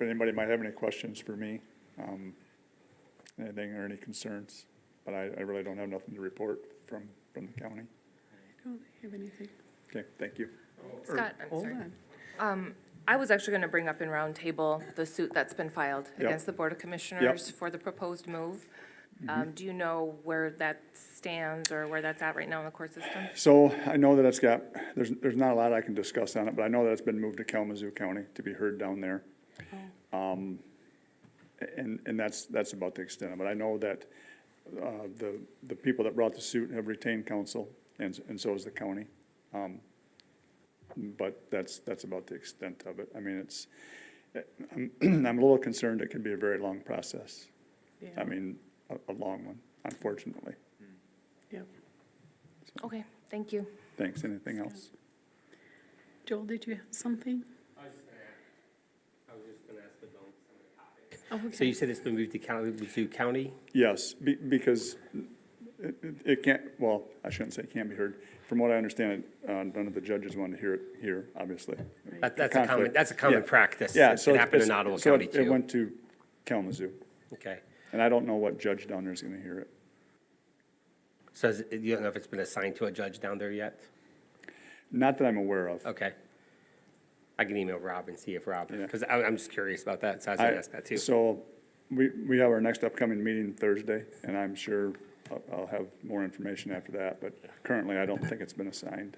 if anybody might have any questions for me, anything or any concerns, but I really don't have nothing to report from the county. I don't have anything. Okay, thank you. Scott, I'm Hold sorry. on. I was actually going to bring up in roundtable the suit that's been filed Yep. against the Board of Commissioners for the proposed move. Do you know where that stands or where that's at right now in the court system? So I know that it's got, there's not a lot I can discuss on it, but I know that it's been moved to Kalamazoo County to be heard down there. And that's about the extent of it. I know that, the people that brought the suit have retained counsel, and so has the county. But that's about the extent of it. I mean, I'm a little concerned it could be a very long process. Yeah. I mean, a long one, unfortunately. Yep. Okay, thank you. Thanks. Anything else? Joel, did you have something? I was just gonna ask about some of the topics. Oh, okay. So you said it's been moved to Kalamazoo County? Yes, because it can't, well, I shouldn't say it can't be heard. From what I understand, none of the judges want to hear it here, obviously. That's a common Yeah. practice. Yeah, It so happened in Ottawa so County it too. went to Kalamazoo, Okay. and I don't know what judge down there is going to hear it. So you don't know if it's been assigned to a judge down there yet? Not that I'm aware of. Okay. I can email Rob and see if Rob, Yeah. because I'm just curious about that, so I was gonna ask that too. So we have our next upcoming meeting Thursday, and I'm sure I'll have more information after that, but currently I don't think it's been assigned.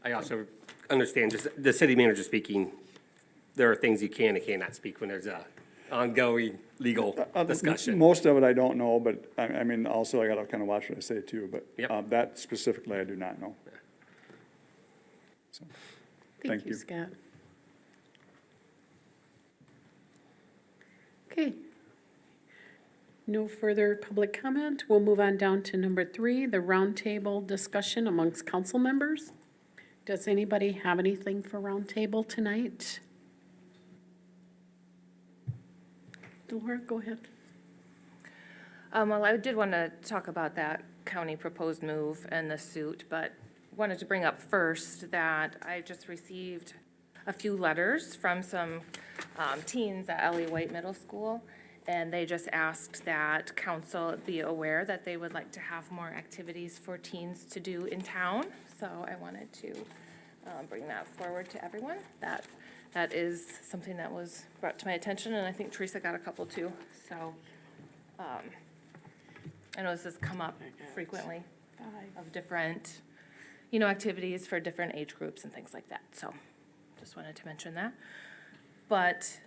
I also understand, just the city manager speaking, there are things you can and cannot speak when there's a ongoing legal discussion. Most of it I don't know, but I mean, also I gotta kind of watch what I say too, but Yep. that specifically I do not know. So, Thank you, Scott. Okay. No further public comment. We'll move on down to number 3, the roundtable discussion amongst council members. Does anybody have anything for roundtable tonight? Laura, go ahead. Well, I did want to talk about that county proposed move and the suit, but wanted to bring up first that I just received a few letters from some teens at Ellie White Middle School, and they just asked that council be aware that they would like to have more activities for teens to do in town. So I wanted to bring that forward to everyone. That is something that was brought to my attention, and I think Teresa got a couple too. So I know this has come up frequently of different, activities for different age groups and things like that. So just wanted to mention that. But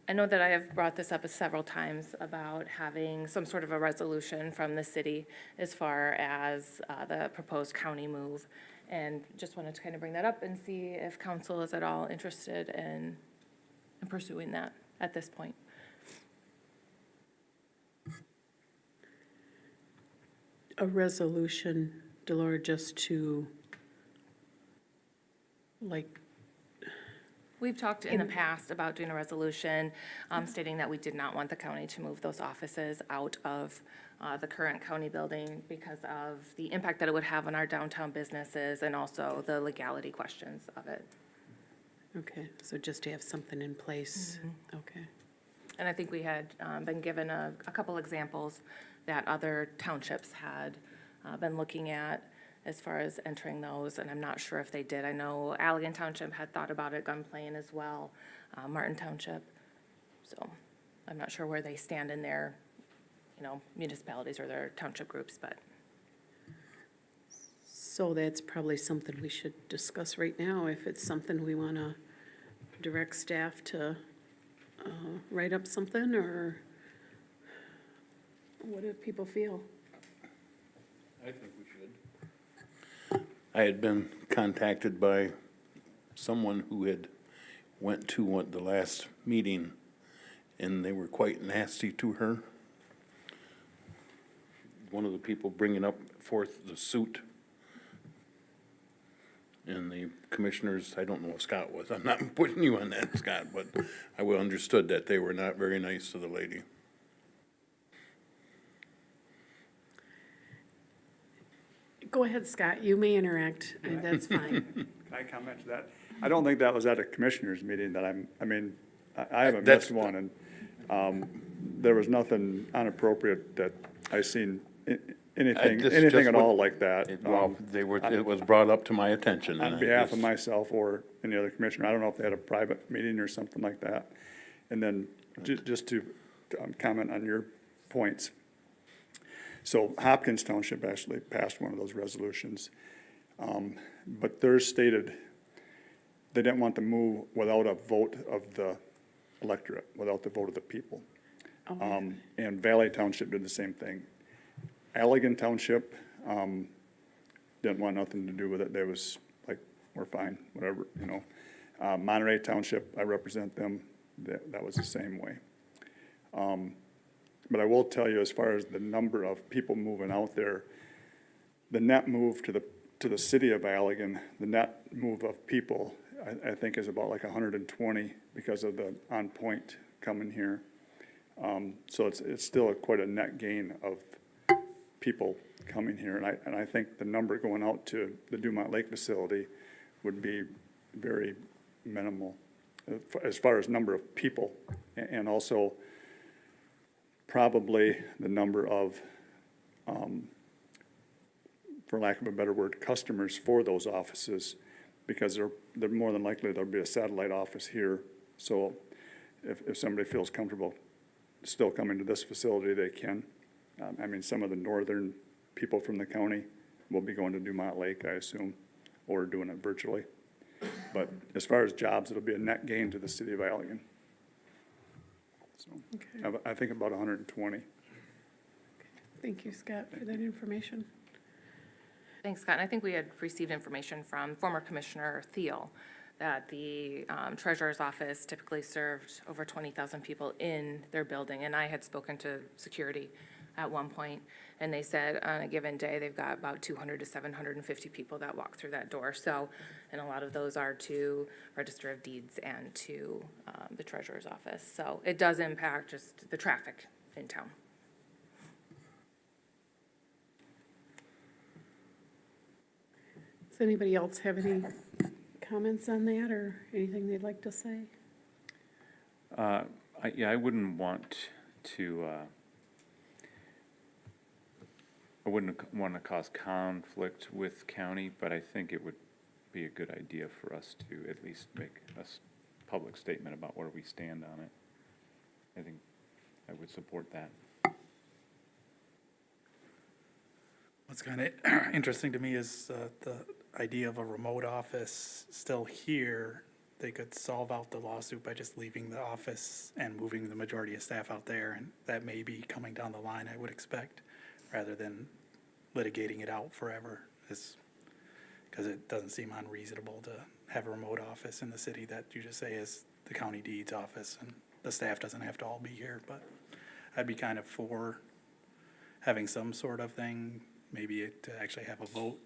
I know that I have brought this up several times about having some sort of a resolution from the city as far as the proposed county move. And just wanted to kind of bring that up and see if council is at all interested in pursuing that at this point. A resolution, Delora, just to, We've talked in the past about doing a resolution stating that we did not want the county to move those offices out of the current county building because of the impact that it would have on our downtown businesses and also the legality questions of it. okay, so just to have something in place, okay. And I think we had been given a couple examples that other townships had been looking at as far as entering those, and I'm not sure if they did. I know Allegan Township had thought about it, Gunplain as well, Martin Township. So I'm not sure where they stand in their, municipalities or their township groups, but. So that's probably something we should discuss right now, if it's something we want to direct staff to write up something, or what do people feel? I think we should. I had been contacted by someone who had went to the last meeting, and they were quite nasty to her. One of the people bringing up forth the suit. And the commissioners, I don't know if Scott was, I'm not putting you on that, Scott, but I understood that they were not very nice to the lady. Go ahead, Scott, you may interact, that's fine. Can I comment to that? I don't think that was at a commissioners meeting that I haven't That's- missed one, and, there was nothing inappropriate that I seen, anything just at what- all like that. Well, it was brought up to my attention. and On I behalf of just- myself or any other commissioner, I don't know if they had a private meeting or something like that. And then, just to comment on your points. So Hopkins Township actually passed one of those resolutions. But theirs stated they didn't want to move without a vote of the electorate, without the vote of the people. And Valley Township did the same thing. Allegan Township, didn't want nothing to do with it. They was like, we're fine, whatever, you know. Monterey Township, I represent them, that was the same way. But I will tell you, as far as the number of people moving out there, the net move to the city of Allegan, the net move of people, I think is about like 120 because of the on point coming here. So it's still quite a net gain of people coming here. And I think the number going out to the Dumont Lake facility would be very minimal as far as number of people. And also probably the number of, for lack of a better word, customers for those offices, because they're more than likely there'll be a satellite office here. So if somebody feels comfortable still coming to this facility, they can. Some of the northern people from the county will be going to Dumont Lake, I assume, or doing it virtually. But as far as jobs, it'll be a net gain to the city of Allegan. So I think about 120. Thank you, Scott, for that information. Thanks, Scott. And I think we had received information from former Commissioner Thiel that the treasurer's office typically served over 20,000 people in their building. And I had spoken to security at one point, and they said on a given day, they've got about 200 to 750 people that walk through that door. So, and a lot of those are to Register of Deeds and to the treasurer's office. So it does impact just the traffic in town. Does anybody else have any comments on that or anything they'd like to say? I wouldn't want to, I wouldn't want to cause conflict with county, but I think it would be a good idea for us to at least make a public statement about where we stand on it. I think I would support that. What's kind of interesting to me is the idea of a remote office still here. They could solve out the lawsuit by just leaving the office and moving the majority of staff out there, and that may be coming down the line, I would expect, rather than litigating it out forever, because it doesn't seem unreasonable to have a remote office in the city that you just say is the county deeds office, and the staff doesn't have to all be here. But I'd be kind of for having some sort of thing, maybe to actually have a vote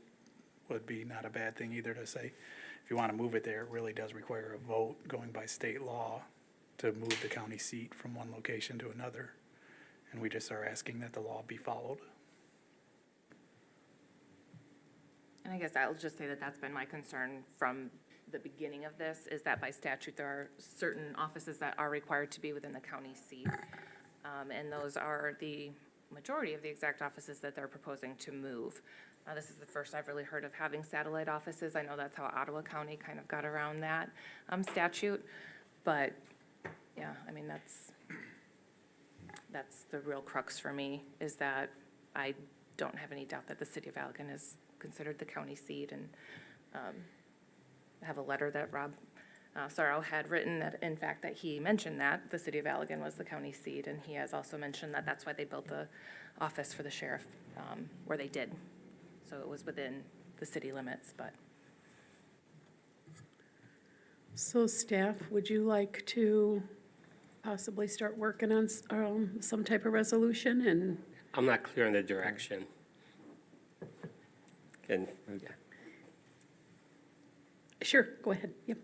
would be not a bad thing either, to say, if you want to move it there, it really does require a vote going by state law to move the county seat from one location to another. And we just are asking that the law be followed. And I guess I'll just say that that's been my concern from the beginning of this, is that by statute, there are certain offices that are required to be within the county seat. And those are the majority of the exact offices that they're proposing to move. This is the first I've really heard of having satellite offices. I know that's how Ottawa County kind of got around that statute. But, yeah, that's the real crux for me, is that I don't have any doubt that the city of Allegan is considered the county seat. And I have a letter that Rob Sorrow had written that, in fact, that he mentioned that the city of Allegan was the county seat. And he has also mentioned that that's why they built the office for the sheriff where they did. So it was within the city limits, but. So staff, would you like to possibly start working on some type of resolution? And I'm not clear on the direction. And, yeah. sure, go ahead. Yep.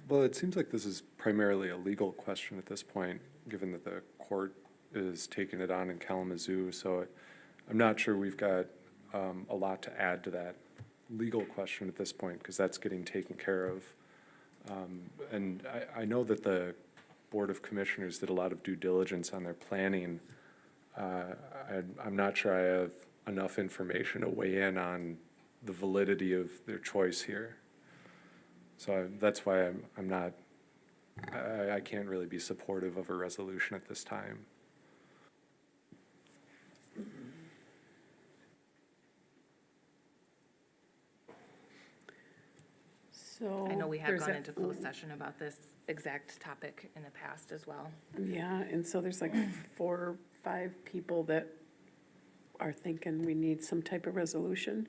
Well, it seems like this is primarily a legal question at this point, given that the court is taking it on in Kalamazoo. So I'm not sure we've got a lot to add to that legal question at this point, because that's getting taken care of And I know that the Board of Commissioners did a lot of due diligence on their planning. I'm not sure I have enough information to weigh in on the validity of their choice here. So that's why I'm not, I can't really be supportive of a resolution at this time. So. I know we had there's gone a- into closed session about this exact topic in the past as well. Yeah, and so there's like 4 or 5 people that are thinking we need some type of resolution.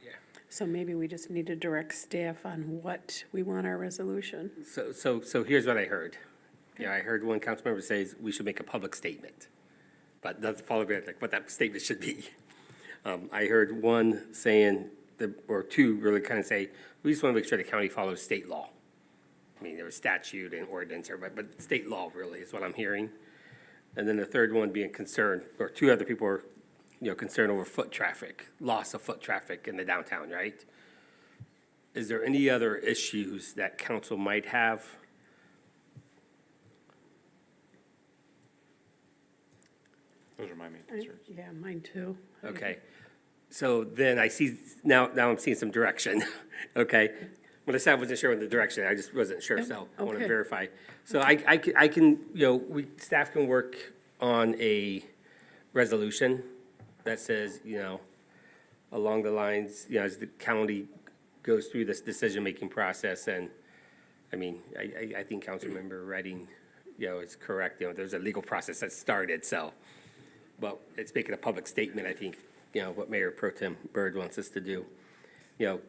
Yeah. So maybe we just need to direct staff on what we want our resolution. So here's what I heard. Yeah, I heard one council member says we should make a public statement, but doesn't follow me, like, what that statement should be. I heard one saying, or two really kind of say, we just want to make sure the county follows state law. I mean, there was statute and ordinance, but state law really is what I'm hearing. And then the third one being concerned, or 2 other people were, concerned over foot traffic, loss of foot traffic in the downtown, right? Is there any other issues that council might have? Those are my main I- concerns. Yeah, mine too. Okay, so then I see, now I'm seeing some direction, okay? When I said I wasn't sure in the direction, I just wasn't sure, so I want to Okay. verify. So I can, staff can work on a resolution that says, along the lines, as the county goes through this decision-making process, and, I mean, I think Councilmember Redding, is correct, there's a legal process that started, so. But it's making a public statement, I think, what Mayor Pro Tem Byrd wants us to do.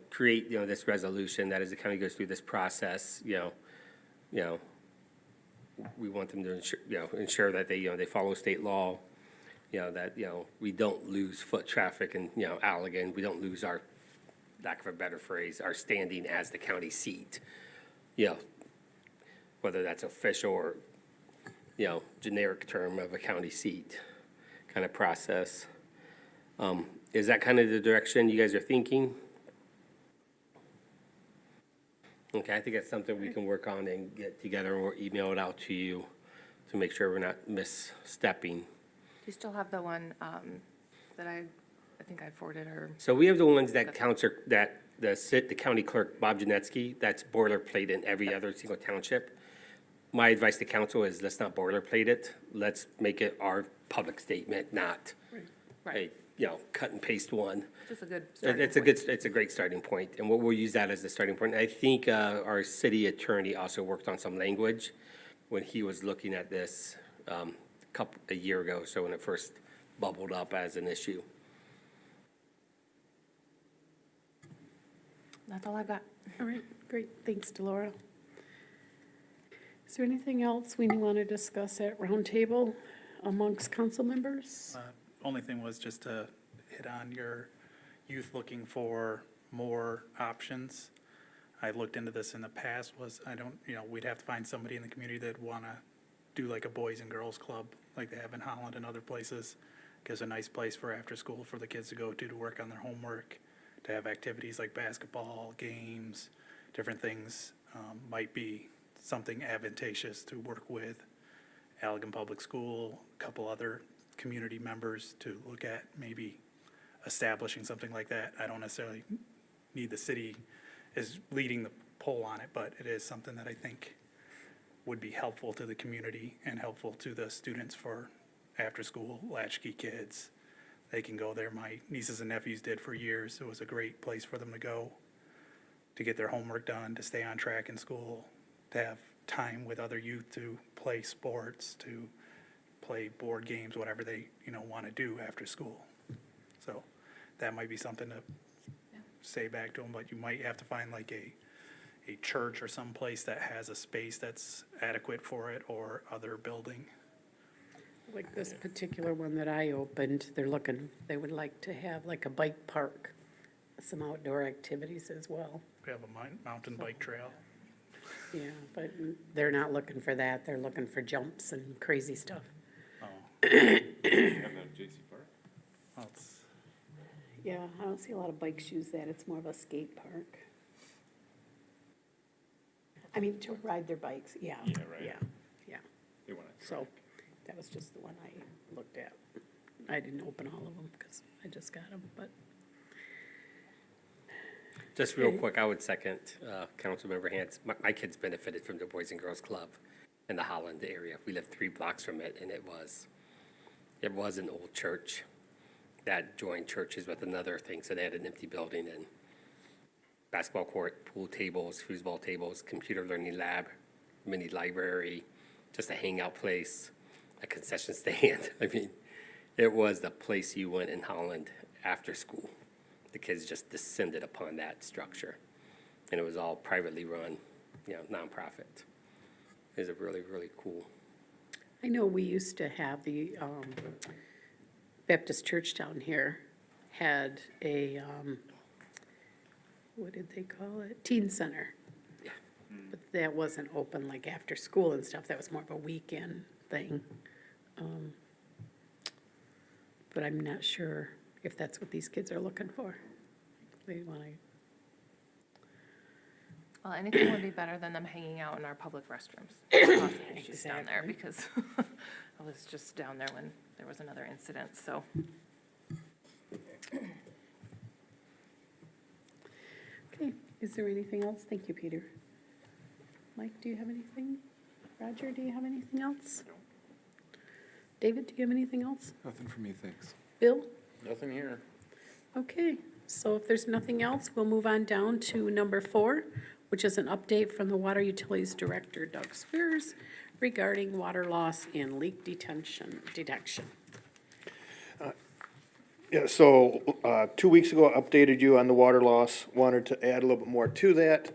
Create, this resolution that as the county goes through this process, we want them to ensure that they follow state law, that, we don't lose foot traffic and, Allegan, we don't lose our, lack of a better phrase, our standing as the county seat. Whether that's official or, generic term of a county seat kind of process. Is that kind of the direction you guys are thinking? Okay, I think that's something we can work on and get together or email it out to you to make sure we're not misstepping. Do you still have the one that I think I forwarded her? So we have the ones that the county clerk, Bob Janetsky, that's boilerplate in every other single township. My advice to council is let's not boilerplate it. Let's make it our public statement, not a, cut and paste one. Just a good starting It's a point. it's a great starting point, and we'll use that as the starting point. I think our city attorney also worked on some language when he was looking at this a year ago, so when it first bubbled up as an issue. That's all I've got. All right, great, thanks, Delora. Is there anything else we want to discuss at roundtable amongst council members? Only thing was just to hit on your youth looking for more options. I looked into this in the past, we'd have to find somebody in the community that'd want to do like a boys and girls club like they have in Holland and other places. Gives a nice place for after school for the kids to go to work on their homework, to have activities like basketball, games, different things. Might be something advantageous to work with Allegan Public School, a couple other community members to look at maybe establishing something like that. I don't necessarily need the city as leading the poll on it, but it is something that I think would be helpful to the community and helpful to the students for after-school latchkey kids. They can go there. My nieces and nephews did for years. It was a great place for them to go, to get their homework done, to stay on track in school, to have time with other youth to play sports, to play board games, whatever they, want to do after school. So that might be something to say back to them, but you might have to find like a church or some place that has a space that's adequate for it or other building. Like this particular one that I opened, they would like to have like a bike park, some outdoor activities as well. We have a mountain bike trail. Yeah, but they're not looking for that, they're looking for jumps and crazy stuff. Oh, Have that at J.C. Park? well, it's, Yeah, I don't see a lot of bike shoes that, it's more of a skate park. I mean, to ride their bikes, yeah. Yeah, right. Yeah. They wanna So that was just the one I looked at. I didn't open all of them because I just got them, but Just real quick, I would second Councilmember Hans. My kids benefited from the Boys and Girls Club in the Holland area. We lived 3 blocks from it, and it was an old church that joined churches with another thing, so they had an empty building and basketball court, pool tables, foosball tables, computer learning lab, mini library, just a hangout place, a concession stand. I mean, it was the place you went in Holland after school. The kids just descended upon that structure, and it was all privately run, nonprofit. It was a really, really cool. I know we used to have the Baptist church down here had a, what did they call it? Teen center. Yeah. But that wasn't open like after school and stuff. That was more of a weekend thing. But I'm not sure if that's what these kids are looking for. They want to, Well, anything would be better than them hanging out in our public restrooms. Causing issues down there Exactly. because I was just down there when there was another incident, so. okay, is there anything else? Thank you, Peter. Mike, do you have anything? Roger, do you have anything else? David, do you have anything else? Nothing for me, thanks. Bill? Nothing here. Okay, so if there's nothing else, we'll move on down to number 4, which is an update from the Water Utilities Director, Doug Sweeris, regarding water loss and leak detection. Yeah, so 2 weeks ago, I updated you on the water loss. Wanted to add a little bit more to that.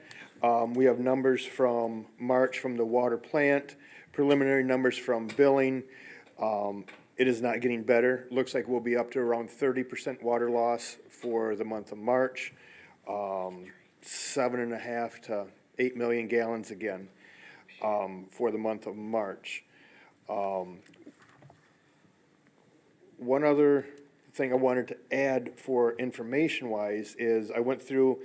We have numbers from March from the water plant, preliminary numbers from billing. It is not getting better. Looks like we'll be up to around 30% water loss for the month of March. 7.5 to 8 million gallons again for the month of March. One other thing I wanted to add for information-wise is I went through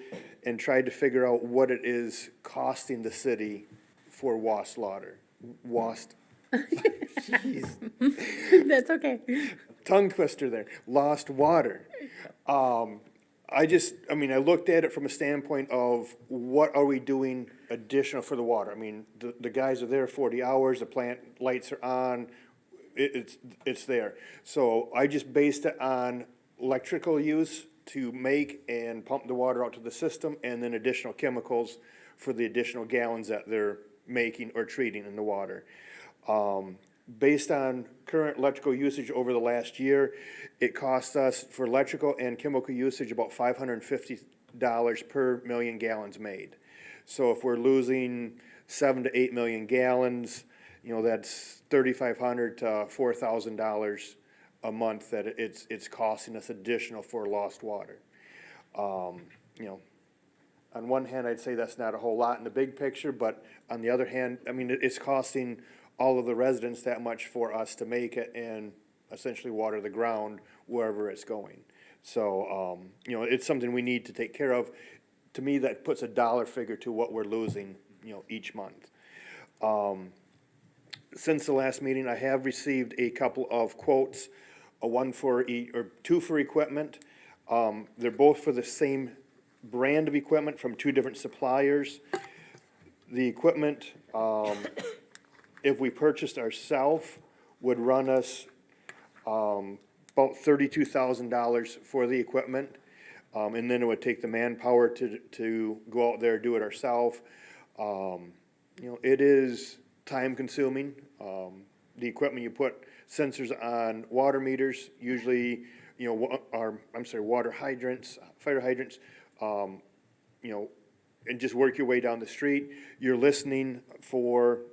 and tried to figure out what it is costing the city for lost water. That's okay. Tongue twister there, lost water. I looked at it from a standpoint of what are we doing additional for the water? I mean, the guys are there 40 hours, the plant lights are on, it's there. So I just based it on electrical use to make and pump the water out to the system, and then additional chemicals for the additional gallons that they're making or treating in the water. Based on current electrical usage over the last year, it costs us for electrical and chemical usage about $550 per million gallons made. So if we're losing 7 to 8 million gallons, that's $3,500 to $4,000 a month that it's costing us additional for lost water. On one hand, I'd say that's not a whole lot in the big picture, but on the other hand, it's costing all of the residents that much for us to make it and essentially water the ground wherever it's going. So, it's something we need to take care of. To me, that puts a dollar figure to what we're losing, each month. Since the last meeting, I have received a couple of quotes, two for equipment. They're both for the same brand of equipment from 2 different suppliers. The equipment, if we purchased ourselves, would run us about $32,000 for the equipment. And then it would take the manpower to go out there and do it ourselves. It is time consuming. The equipment, you put sensors on water meters, usually, water hydrants, fire hydrants, and just work your way down the street. You're listening for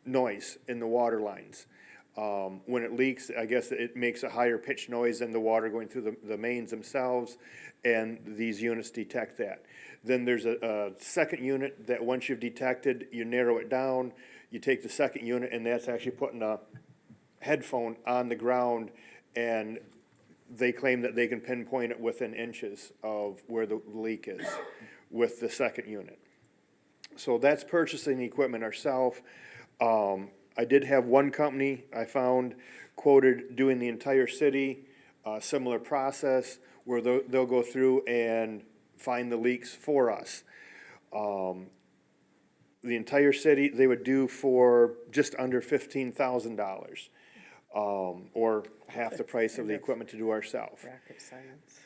noise in the water lines. When it leaks, I guess it makes a higher pitched noise than the water going through the mains themselves, and these units detect that. Then there's a second unit that once you've detected, you narrow it down, you take the second unit, and that's actually putting a headphone on the ground, and they claim that they can pinpoint it within inches of where the leak is with the second unit. So that's purchasing the equipment ourselves. I did have one company I found quoted doing the entire city, similar process where they'll go through and find the leaks for us. The entire city, they would do for just under $15,000, or half the price of the equipment to do ourselves. Rocket science.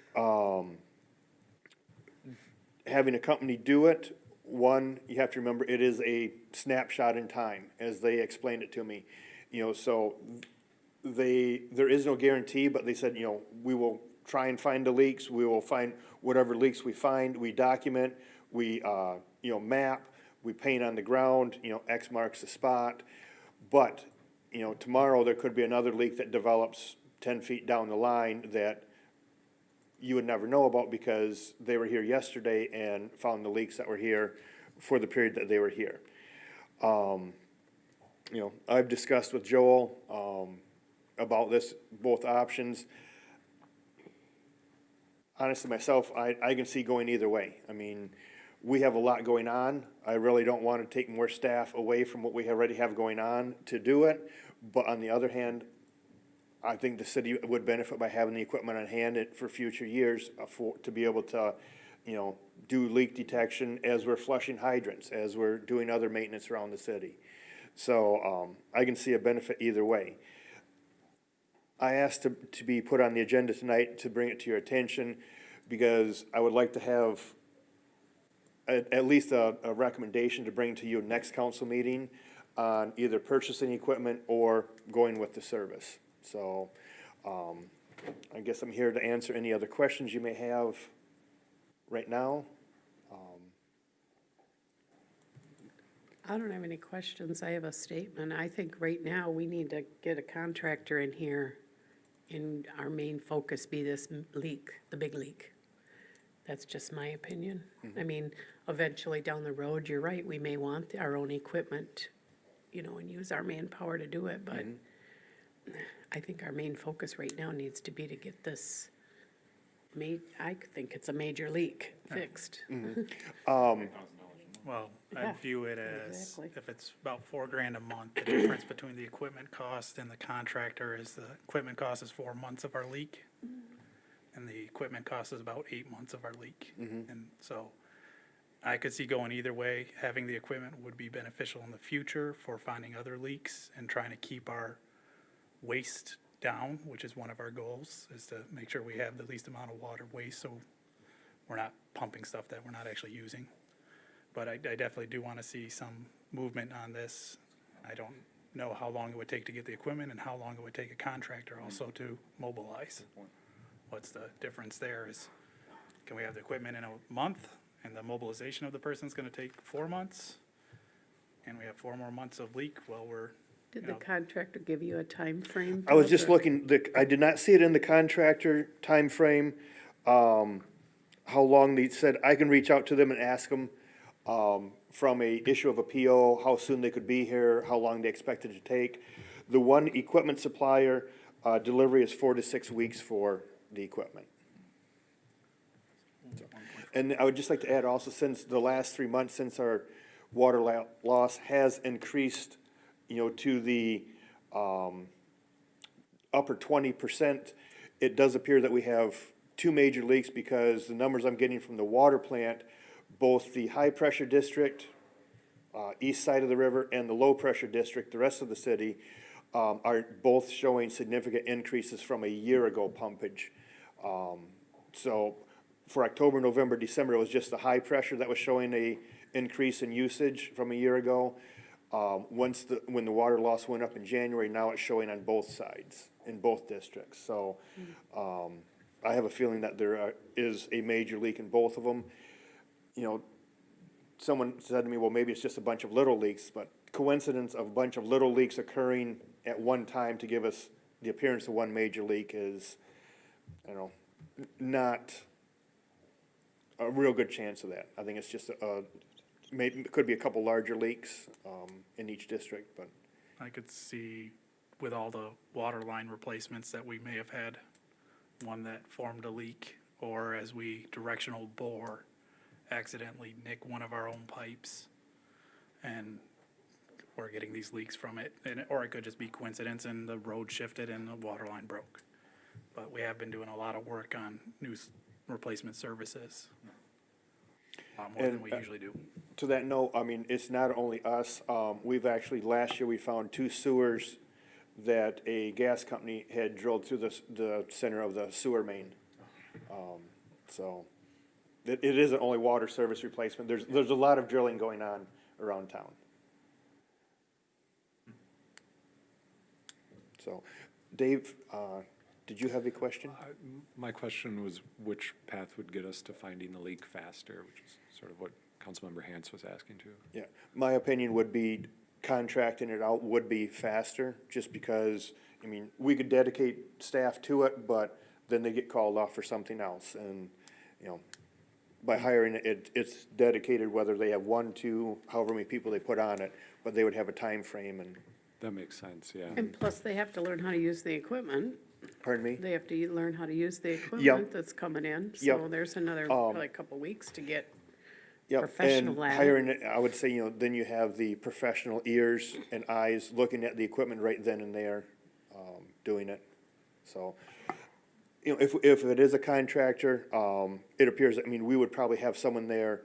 Having a company do it, one, you have to remember, it is a snapshot in time, as they explained it to me. So there is no guarantee, but they said, we will try and find the leaks, we will find whatever leaks we find, we document, we, map, we paint on the ground, X marks the spot. But, tomorrow there could be another leak that develops 10 feet down the line that you would never know about because they were here yesterday and found the leaks that were here for the period that they were here. I've discussed with Joel, about this, both options. Honestly, myself, I can see going either way. I mean, we have a lot going on. I really don't want to take more staff away from what we already have going on to do it. But on the other hand, I think the city would benefit by having the equipment on hand for future years to be able to, do leak detection as we're flushing hydrants, as we're doing other maintenance around the city. So I can see a benefit either way. I asked to be put on the agenda tonight to bring it to your attention because I would like to have at least a recommendation to bring to you next council meeting on either purchasing equipment or going with the service. So I guess I'm here to answer any other questions you may have right now. I don't have any questions. I have a statement. I think right now we need to get a contractor in here and our main focus be this leak, the big leak. That's just my opinion. I mean, eventually down the road, you're right, we may want our own equipment, and use our manpower to do it, but I think our main focus right now needs to be to get this I think it's a major leak fixed. Well, Yeah, I'd view it as, exactly. if it's about $4,000 a month, the difference between the equipment cost and the contractor is the equipment cost is 4 months of our leak. And the equipment cost is about 8 months of our leak. And so I could see going either way. Having the equipment would be beneficial in the future for finding other leaks and trying to keep our waste down, which is one of our goals, is to make sure we have the least amount of water waste so we're not pumping stuff that we're not actually using. But I definitely do want to see some movement on this. I don't know how long it would take to get the equipment and how long it would take a contractor also to mobilize. What's the difference there is, can we have the equipment in a month and the mobilization of the person's going to take 4 months? And we have 4 more months of leak, well, we're, Did the contractor give you a time frame? I was just Or- looking, I did not see it in the contractor timeframe, how long they said, I can reach out to them and ask them, from a issue of a PO, how soon they could be here, how long they expect it to take. The one equipment supplier, delivery is 4 to 6 weeks for the equipment. And I would just like to add also, since the last 3 months, since our water loss has increased, to the, upper 20%, it does appear that we have 2 major leaks because the numbers I'm getting from the water plant, both the high-pressure district, east side of the river, and the low-pressure district, the rest of the city, are both showing significant increases from a year ago pumpage. So for October, November, December, it was just the high pressure that was showing a increase in usage from a year ago. When the water loss went up in January, now it's showing on both sides, in both districts. So I have a feeling that there is a major leak in both of them. Someone said to me, well, maybe it's just a bunch of little leaks, but coincidence of a bunch of little leaks occurring at one time to give us the appearance of one major leak is, not a real good chance of that. I think it's just maybe, it could be a couple larger leaks, in each district, but. I could see with all the water line replacements that we may have had, one that formed a leak, or as we directional bore, accidentally nick one of our own pipes and we're getting these leaks from it, or it could just be coincidence and the road shifted and the water line broke. But we have been doing a lot of work on replacement services. A lot more than And, we usually do. To that note, I mean, it's not only us, we've actually, last year, we found 2 sewers that a gas company had drilled through the center of the sewer main. So, it isn't only water service replacement, there's a lot of drilling going on around town. So, Dave, did you have a question? My question was which path would get us to finding the leak faster, which is sort of what Councilmember Hans was asking too. Yeah, my opinion would be contracting it out would be faster, just because, I mean, we could dedicate staff to it, but then they get called off for something else, and, you know, by hiring it, it's dedicated, whether they have 1, 2, however many people they put on it, but they would have a time frame. And, That makes sense, yeah. And plus, they have to learn how to use the equipment. pardon me? They have to learn how to use the equipment that's coming in. So Yep. there's another, probably a couple weeks to get Yep, professional and at it. hiring it, I would say, you know, then you have the professional ears and eyes looking at the equipment right then and there, doing it. So, you know, if it is a contractor, it appears, I mean, we would probably have someone there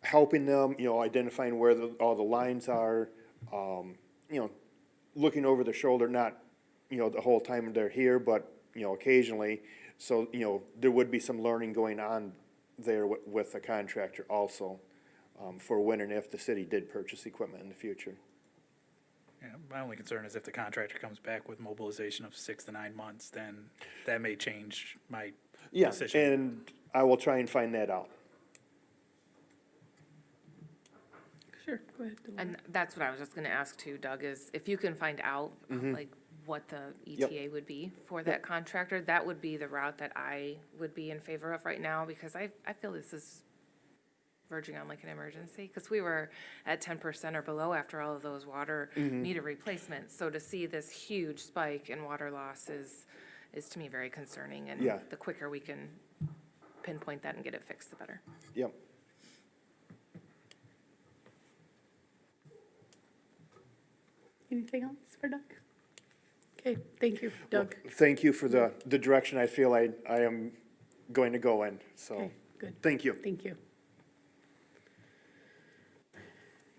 helping them, you know, identifying where all the lines are, you know, looking over the shoulder, not, you know, the whole time they're here, but, you know, occasionally. So, you know, there would be some learning going on there with the contractor also, for when and if the city did purchase equipment in the future. Yeah, my only concern is if the contractor comes back with mobilization of 6 to 9 months, then that may change my Yeah, decision. and I will try and find that out. Sure, go ahead. Delora. And that's what I was just gonna ask too, Doug, is if you can find out, like, what the ETA would be for that contractor, that would be the route that I would be in favor of right now, because I feel this is verging on like an emergency, because we were at 10% or below after all of those water meter replacements. So to see this huge spike in water loss is to me very concerning, and Yeah. the quicker we can pinpoint that and get it fixed, the better. Yep. Anything else for Doug? Okay, thank you, Doug. Thank you for the direction I feel I am going to go in, so, Okay, good. thank you. Thank you.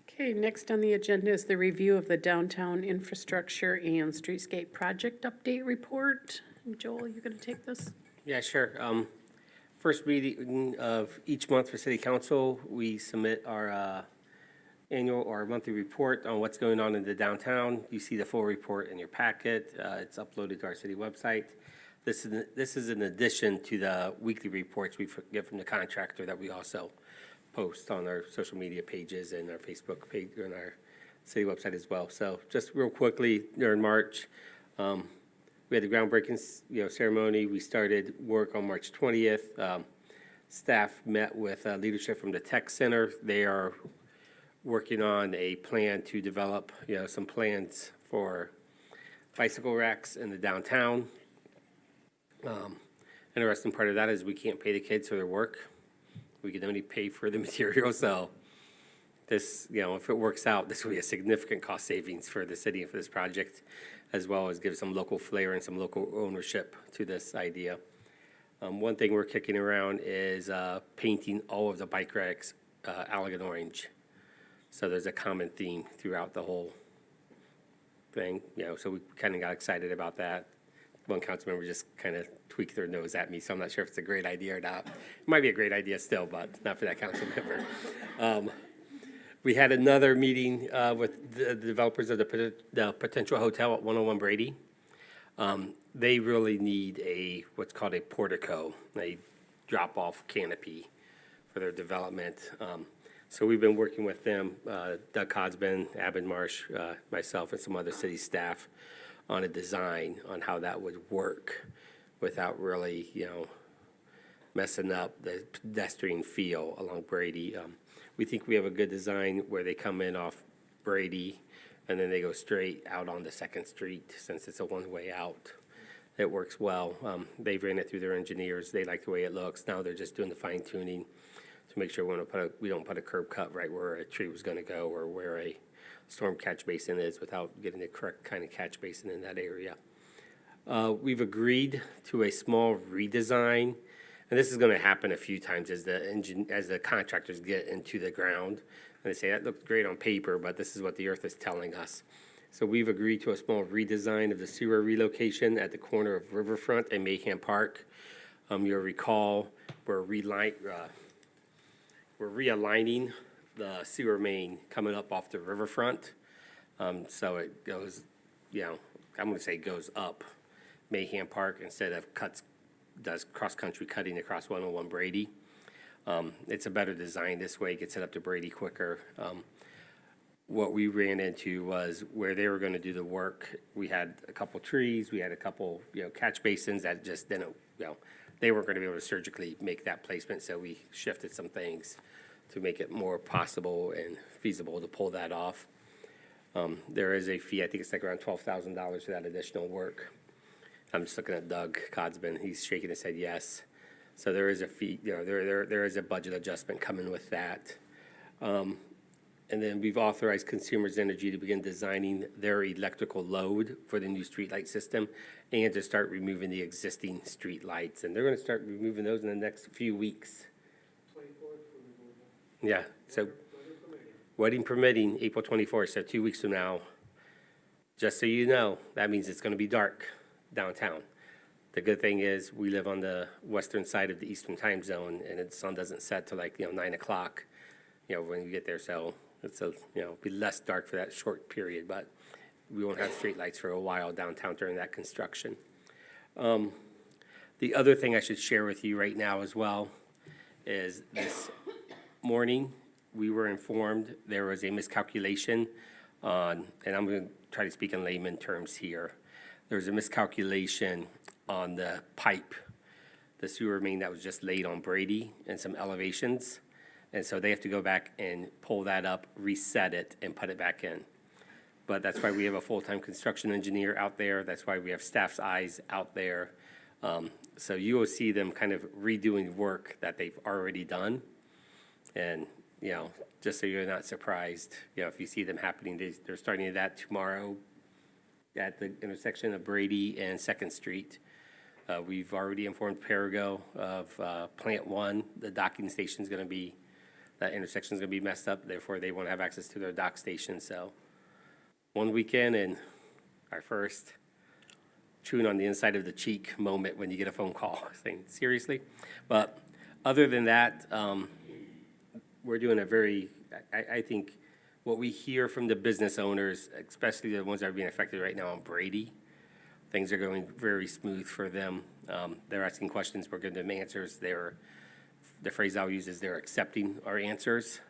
Okay, next on the agenda is the review of the downtown infrastructure and streetscape project update report. Joel, you gonna take this? Yeah, sure. First meeting of each month for city council, we submit our annual or monthly report on what's going on in the downtown. You see the full report in your packet. It's uploaded to our city website. This is in addition to the weekly reports we get from the contractor that we also post on our social media pages and our Facebook page and our city website as well. So just real quickly, during March, we had the groundbreaking, ceremony. We started work on March 20th. Staff met with leadership from the tech center. They are working on a plan to develop, some plans for bicycle racks in the downtown. Interesting part of that is we can't pay the kids for their work. We can only pay for the material, so this, if it works out, this will be a significant cost savings for the city and for this project, as well as give some local flair and some local ownership to this idea. One thing we're kicking around is painting all of the bike racks Allegan orange. So there's a common theme throughout the whole thing, so we kind of got excited about that. One council member just kind of tweaked their nose at me, so I'm not sure if it's a great idea or not. It might be a great idea still, but not for that council member. We had another meeting with the developers of the potential hotel at 101 Brady. They really need what's called a portico, a drop-off canopy for their development. So we've been working with them, Doug Cosben, Abin Marsh, myself, and some other city staff on a design on how that would work without really, messing up the pedestrian feel along Brady. We think we have a good design where they come in off Brady and then they go straight out onto Second Street, since it's a one-way out. It works well. They've ran it through their engineers. They like the way it looks. Now they're just doing the fine tuning to make sure we don't put a curb cut right where a tree was gonna go or where a storm catch basin is without getting the correct kind of catch basin in that area. We've agreed to a small redesign, and this is gonna happen a few times as the contractors get into the ground. And they say, that looks great on paper, but this is what the earth is telling us. So we've agreed to a small redesign of the sewer relocation at the corner of Riverfront and Mayhem Park. You'll recall, we're realigning the sewer main coming up off the riverfront. So it goes, I'm gonna say goes up Mayhem Park instead of does cross-country cutting across 101 Brady. It's a better design this way, gets it up to Brady quicker. What we ran into was where they were gonna do the work, we had a couple trees, we had a couple, catch basins that just didn't, they weren't gonna be able to surgically make that placement, so we shifted some things to make it more possible and feasible to pull that off. There is a fee, I think it's like around $12,000 for that additional work. I'm just looking at Doug Codsman, he's shaking his head yes. So there is a fee, there is a budget adjustment coming with that. And then we've authorized Consumers Energy to begin designing their electrical load for the new streetlight system and to start removing the existing streetlights. And they're gonna start removing those in the next few weeks. Yeah, so wedding permitting, April 24th, so 2 weeks from now. Just so you know, that means it's gonna be dark downtown. The good thing is, we live on the western side of the eastern time zone, and the sun doesn't set till 9 o'clock, when you get there, so it's be less dark for that short period, but we won't have streetlights for a while downtown during that construction. The other thing I should share with you right now as well is this morning, we were informed there was a miscalculation on, and I'm going to try to speak in layman terms here. There was a miscalculation on the pipe, the sewer main that was just laid on Brady and some elevations. And so they have to go back and pull that up, reset it, and put it back in. But that's why we have a full-time construction engineer out there. That's why we have staff's eyes out there. So you will see them kind of redoing work that they've already done. And, just so you're not surprised, if you see them happening, they're starting that tomorrow at the intersection of Brady and 2nd Street. We've already informed Perigo of Plant 1. The docking station's gonna be, that intersection's gonna be messed up, therefore they won't have access to their dock station, so. One weekend and our first chewing on the inside of the cheek moment when you get a phone call, saying, seriously? But other than that, we're doing a very, I think, what we hear from the business owners, especially the ones that are being affected right now on Brady, things are going very smooth for them. They're asking questions, we're giving them answers. The phrase I'll use is they're accepting our answers.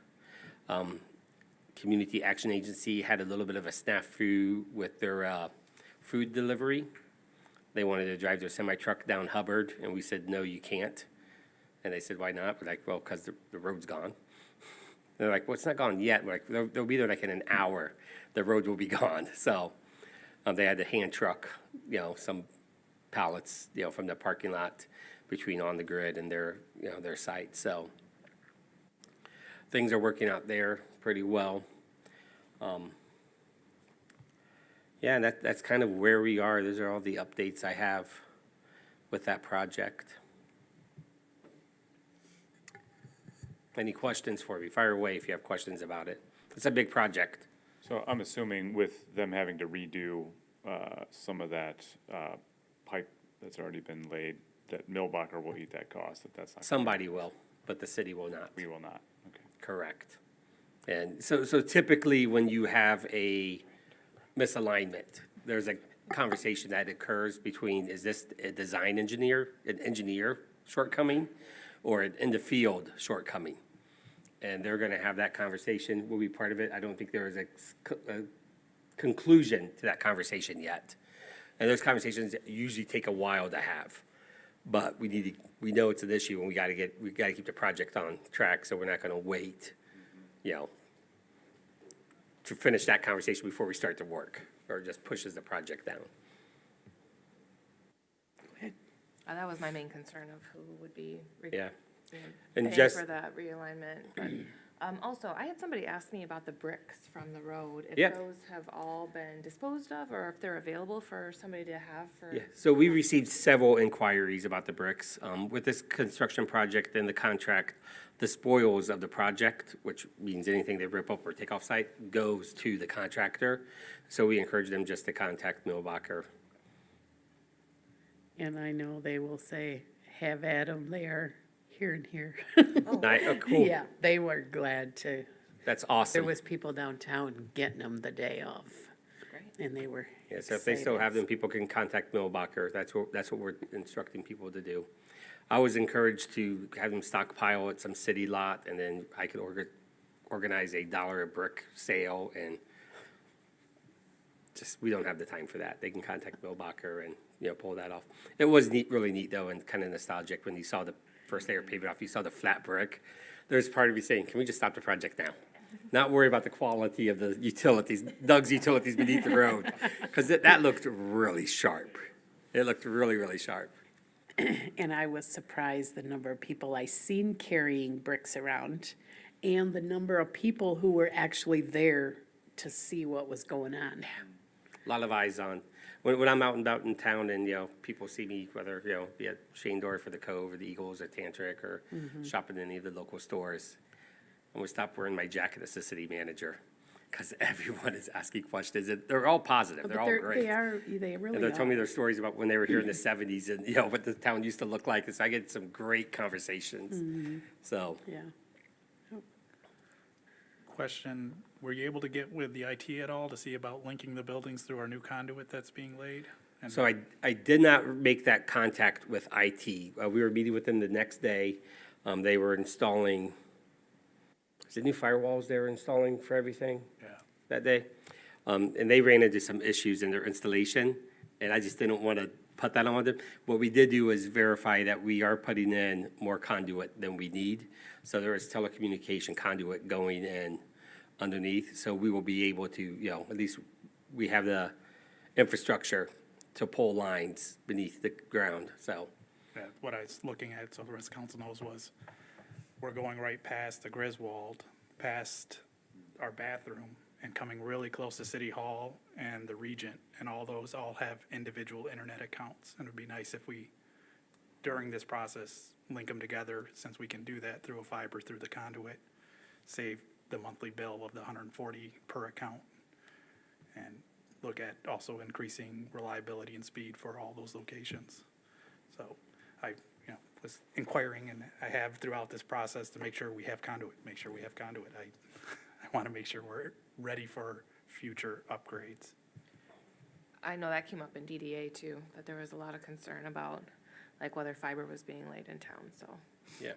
Community Action Agency had a little bit of a snafu with their food delivery. They wanted to drive their semi-truck down Hubbard, and we said, no, you can't. And they said, why not? We're like, well, because the road's gone. They're like, well, it's not gone yet. We're like, they'll be there like in an hour. The road will be gone. So they had to hand truck, some pallets, from the parking lot between On the Grid and their site. So things are working out there pretty well. Yeah, and that's kind of where we are. Those are all the updates I have with that project. Any questions for me? Fire away if you have questions about it. It's a big project. So I'm assuming with them having to redo some of that pipe that's already been laid, that Millbacher will eat that cost, that's not. Somebody will, but the city will not. We will not, okay. Correct. And so typically when you have a misalignment, there's a conversation that occurs between, is this a design engineer, an engineer shortcoming, or an in the field shortcoming? And they're gonna have that conversation, we'll be part of it. I don't think there is a conclusion to that conversation yet. And those conversations usually take a while to have. But we know it's an issue and we gotta keep the project on track, so we're not gonna wait, to finish that conversation before we start the work, or just pushes the project down. That was my main concern of who would be. Yeah. And paying just- for that realignment. But, also, I had somebody ask me about the bricks from the road. Yeah. If those have all been disposed of, or if they're available for somebody to have for. Yeah, so we received several inquiries about the bricks. With this construction project and the contract, the spoils of the project, which means anything they rip up or take off site, goes to the contractor. So we encourage them just to contact Millbacher. And I know they will say, have at 'em, they are here and here. Oh, cool. Yeah, they were glad to, That's there awesome. was people downtown getting them the day off, Great. and they were Yeah, so if they still have excited. them, people can contact Millbacher. That's what we're instructing people to do. I was encouraged to have them stockpile at some city lot, and then I could organize a $1 a brick sale, and just, we don't have the time for that. They can contact Millbacher and, pull that off. It was neat, really neat, though, and kind of nostalgic when you saw the first layer of pavement off, you saw the flat brick. There's part of me saying, can we just stop the project now? Not worry about the quality of the utilities, Doug's utilities beneath the road, because that looked really sharp. It looked really, really sharp. And I was surprised the number of people I seen carrying bricks around, and the number of people who were actually there to see what was going on. A lot of eyes on. When I'm out and about in town and, people see me, whether, be at Shane Dory for the Cove or the Eagles or Tantric or shopping in any of the local stores, I'm gonna stop wearing my jacket as the city manager, because everyone is asking questions, and they're all positive, But they're all great. they really And they're telling me are. their stories about when they were here in the seventies and, what the town used to look like, and so I get some great conversations. So, Yeah. Question, were you able to get with the IT at all to see about linking the buildings through our new conduit that's being laid? And so I did not make that contact with IT. We were meeting with them the next day. They were installing, is it new firewalls they were installing for everything? Yeah. That day. And they ran into some issues in their installation, and I just didn't want to put that on them. What we did do is verify that we are putting in more conduit than we need. So there is telecommunication conduit going in underneath, so we will be able to, at least we have the infrastructure to pull lines beneath the ground, so. Yeah, what I was looking at, so the rest of council knows, was we're going right past the Griswold, past our bathroom, and coming really close to City Hall and the Regent, and all those all have individual internet accounts. And it'd be nice if we, during this process, link them together, since we can do that through a fiber through the conduit, save the monthly bill of the $140 per account, and look at also increasing reliability and speed for all those locations. So I, was inquiring, and I have throughout this process to make sure we have conduit, I want to make sure we're ready for future upgrades. I know that came up in DDA too, that there was a lot of concern about, like, whether fiber was being laid in town, so. Yeah.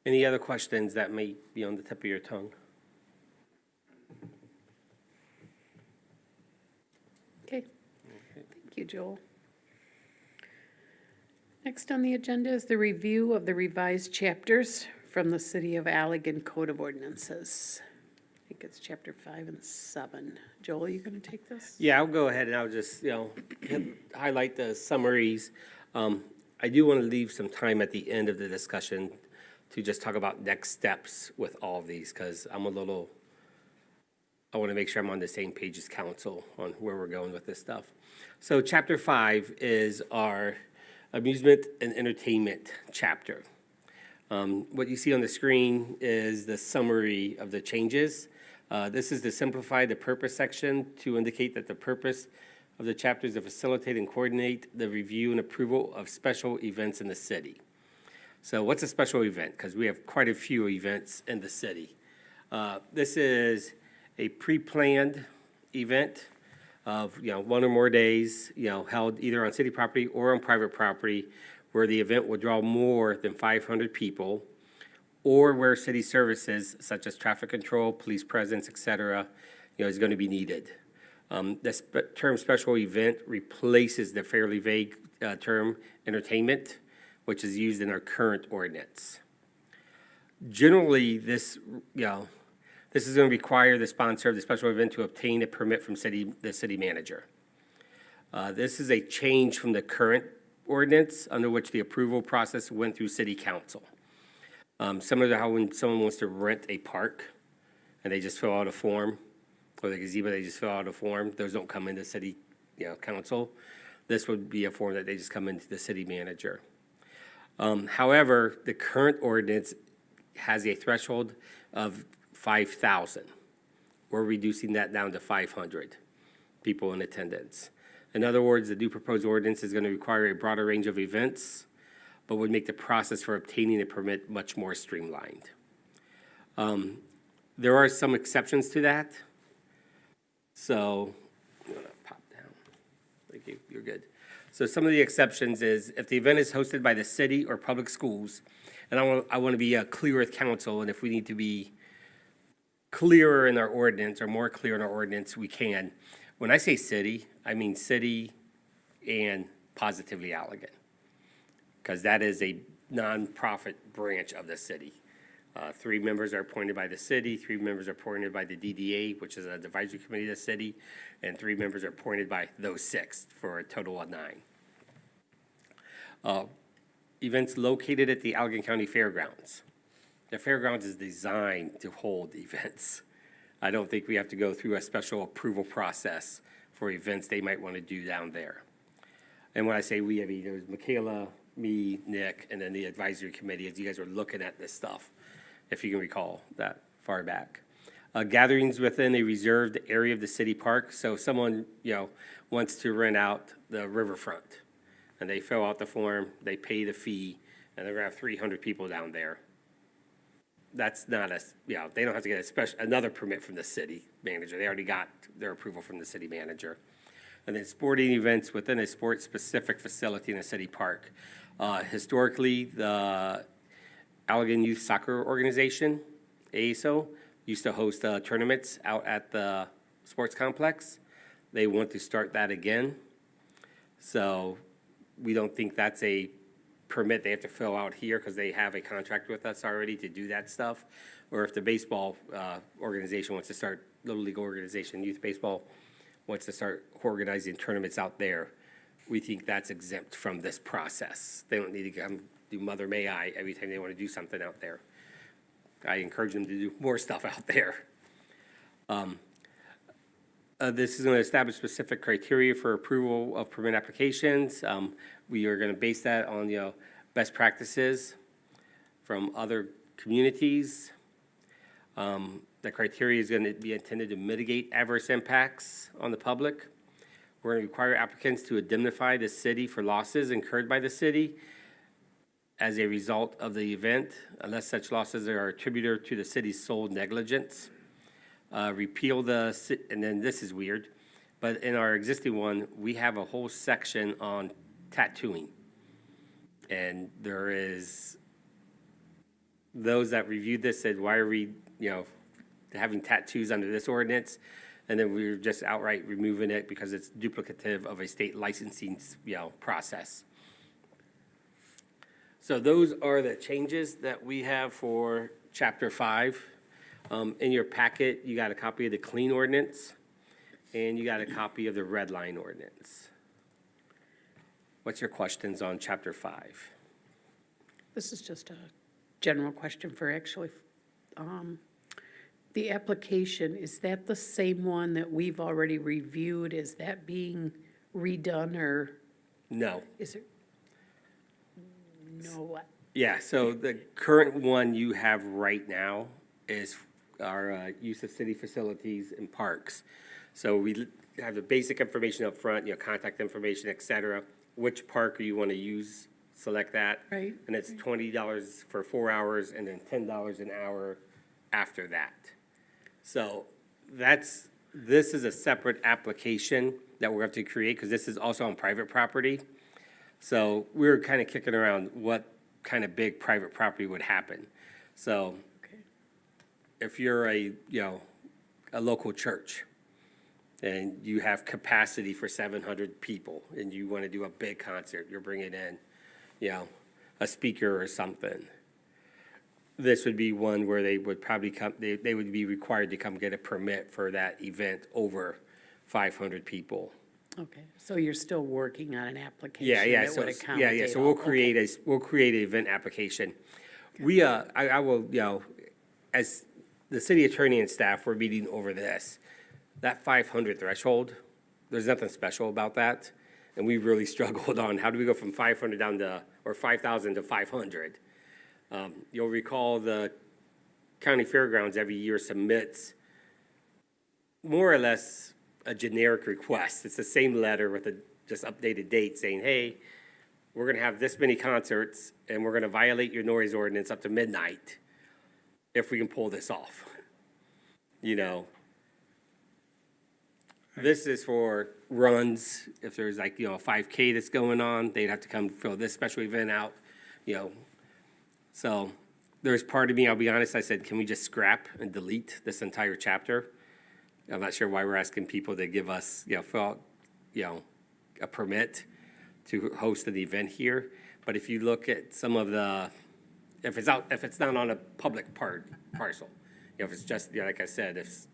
Any other questions that may be on the tip of your tongue? Okay, thank you, Joel. Next on the agenda is the review of the revised chapters from the City of Allegan Code of Ordinances. I think it's chapter 5 and 7. Joel, you gonna take this? Yeah, I'll go ahead and I'll just, highlight the summaries. I do want to leave some time at the end of the discussion to just talk about next steps with all of these, because I want to make sure I'm on the same page as council on where we're going with this stuff. So chapter 5 is our amusement and entertainment chapter. What you see on the screen is the summary of the changes. This is to simplify the purpose section to indicate that the purpose of the chapter is to facilitate and coordinate the review and approval of special events in the city. So what's a special event? Because we have quite a few events in the city. This is a pre-planned event of, one or more days, held either on city property or on private property, where the event will draw more than 500 people, or where city services such as traffic control, police presence, et cetera, is going to be needed. This term special event replaces the fairly vague term entertainment, which is used in our current ordinance. Generally, this is going to require the sponsor of the special event to obtain a permit from the city manager. This is a change from the current ordinance under which the approval process went through city council. Similar to how when someone wants to rent a park and they just fill out a form, or the gazebo, they just fill out a form, those don't come into city, council. This would be a form that they just come into the city manager. However, the current ordinance has a threshold of 5,000. We're reducing that down to 500 people in attendance. In other words, the new proposed ordinance is going to require a broader range of events, but would make the process for obtaining a permit much more streamlined. There are some exceptions to that. So, I'm gonna pop down. Thank you, you're good. So some of the exceptions is if the event is hosted by the city or public schools, and I want to be clear with council, and if we need to be clearer in our ordinance or more clear in our ordinance, we can. When I say city, I mean city and positively Allegan, because that is a nonprofit branch of the city. 3 members are appointed by the city, 3 members are appointed by the DDA, which is an advisory committee of the city, and 3 members are appointed by those 6 for a total of 9. Events located at the Allegan County Fairgrounds. The fairgrounds is designed to hold events. I don't think we have to go through a special approval process for events they might want to do down there. And when I say we, I mean there's Michaela, me, Nick, and then the advisory committee, as you guys were looking at this stuff, if you can recall that far back. Gatherings within a reserved area of the city park. So if someone, wants to rent out the riverfront, and they fill out the form, they pay the fee, and they're gonna have 300 people down there. That's not they don't have to get another permit from the city manager. They already got their approval from the city manager. And then sporting events within a sport-specific facility in a city park. Historically, the Allegan Youth Soccer Organization, ASO, used to host tournaments out at the sports complex. They want to start that again. So we don't think that's a permit they have to fill out here because they have a contract with us already to do that stuff. Or if the baseball organization wants to start, Little League organization, youth baseball, wants to start organizing tournaments out there, we think that's exempt from this process. They don't need to come do Mother May I every time they want to do something out there. I encourage them to do more stuff out there. This is going to establish specific criteria for approval of permit applications. We are going to base that on, best practices from other communities. The criteria is going to be intended to mitigate adverse impacts on the public. We're going to require applicants to indemnify the city for losses incurred by the city as a result of the event, unless such losses are attributed to the city's sole negligence. Repeal and then this is weird, but in our existing one, we have a whole section on tattooing. And there is, those that reviewed this said, why are we, having tattoos under this ordinance? And then we were just outright removing it because it's duplicative of a state licensing, process. So those are the changes that we have for Chapter 5. In your packet, you got a copy of the clean ordinance, and you got a copy of the red line ordinance. What's your questions on Chapter 5? This is just a general question for actually, the application, is that the same one that we've already reviewed? Is that being redone or No. is it? No, what? Yeah, so the current one you have right now is our use of city facilities and parks. So we have the basic information up front, contact information, et cetera. Which park you want to use, select that. Right. And it's $20 for 4 hours and then $10 an hour after that. So this is a separate application that we're going to have to create because this is also on private property. So we're kind of kicking around what kind of big private property would happen. So if you're a local church and you have capacity for 700 people and you want to do a big concert, you're bringing in, a speaker or something. This would be one where they would probably come, they would be required to come get a permit for that event over 500 people. Okay, so you're still working on an application Yeah, yeah, that so, would yeah, accommodate so all- we'll okay. create we'll create an event application. We, I will, as the city attorney and staff were meeting over this, that 500 threshold, there's nothing special about that. And we really struggled on how do we go from 500 down to, or 5,000 to 500. You'll recall the county fairgrounds every year submits more or less a generic request. It's the same letter with a just updated date saying, hey, we're gonna have this many concerts and we're gonna violate your noise ordinance up to midnight if we can pull this off. You know? This is for runs, if there's like, a 5K that's going on, they'd have to come fill this special event out, So there's part of me, I'll be honest, I said, can we just scrap and delete this entire chapter? I'm not sure why we're asking people to give us, fill out, a permit to host an event here. But if you look at some of the, if it's not on a public parcel, if it's just, like I said, if,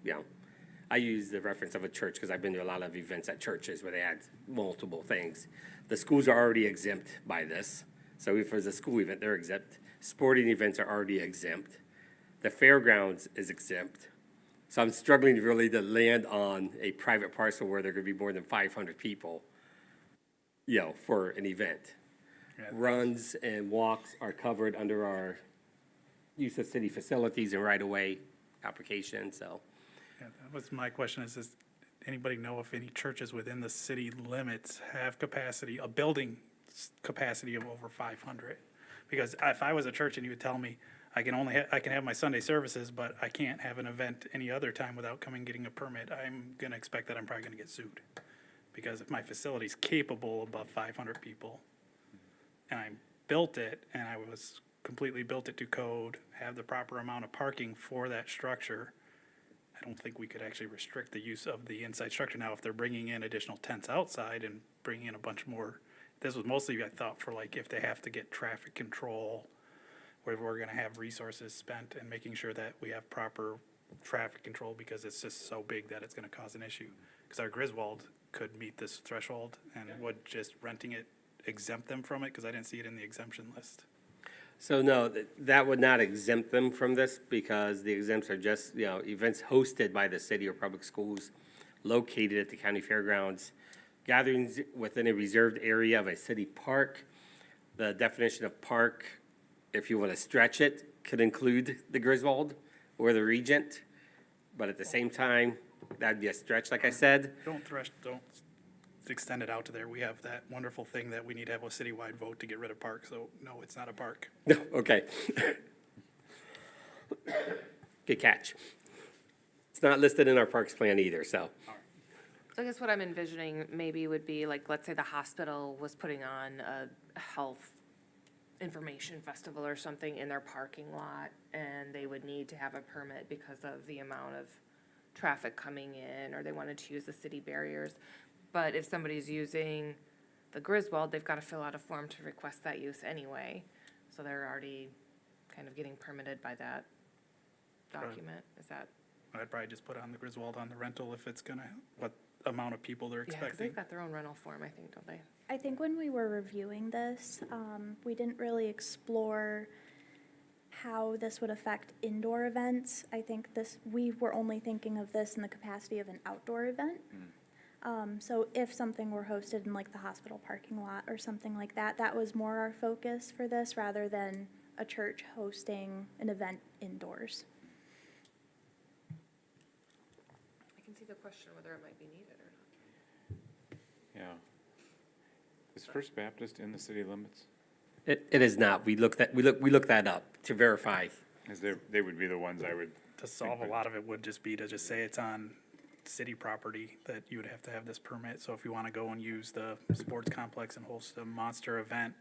I use the reference of a church because I've been to a lot of events at churches where they had multiple things. The schools are already exempt by this. So if there's a school event, they're exempt. Sporting events are already exempt. The fairgrounds is exempt. So I'm struggling really to land on a private parcel where there could be more than 500 people, for an event. Runs and walks are covered under our use of city facilities and right-of-way application, so. Yeah, that was my question, is does anybody know if any churches within the city limits have capacity, a building capacity of over 500? Because if I was a church and you would tell me, I can have my Sunday services, but I can't have an event any other time without getting a permit, I'm gonna expect that I'm probably gonna get sued. Because if my facility's capable above 500 people, and I built it, and I was completely built it to code, have the proper amount of parking for that structure, I don't think we could actually restrict the use of the inside structure. Now, if they're bringing in additional tents outside and bringing in a bunch more, this was mostly, I thought, for like if they have to get traffic control, where we're gonna have resources spent and making sure that we have proper traffic control because it's just so big that it's gonna cause an issue. Because our Griswold could meet this threshold, and would just renting it exempt them from it? Because I didn't see it in the exemption list. So no, that would not exempt them from this because the exempts are just, events hosted by the city or public schools located at the county fairgrounds, gatherings within a reserved area of a city park. The definition of park, if you want to stretch it, could include the Griswold or the Regent. But at the same time, that'd be a stretch, like I said. Don't extend it out to there. We have that wonderful thing that we need to have a citywide vote to get rid of parks, so no, it's not a park. No, okay. Good catch. It's not listed in our parks plan either, so. So I guess what I'm envisioning maybe would be like, let's say the hospital was putting on a health information festival or something in their parking lot, and they would need to have a permit because of the amount of traffic coming in, or they wanted to use the city barriers. But if somebody's using the Griswold, they've got to fill out a form to request that use anyway. So they're already kind of getting permitted by that document. Is that? I'd probably just put on the Griswold on the rental if it's gonna, what amount of people they're Yeah, 'cause expecting. they've got their own rental form, I think, don't they? I think when we were reviewing this, we didn't really explore how this would affect indoor events. I think we were only thinking of this in the capacity of an outdoor event. So if something were hosted in like the hospital parking lot or something like that, that was more our focus for this rather than a church hosting an event indoors. I can see the question whether it might be needed or not. Yeah. Is First Baptist in the city limits? It is not. We looked that up to verify. Because they would be the ones I would. To solve a lot of it would just be to just say it's on city property, that you would have to have this permit. So if you want to go and use the sports complex and host a monster event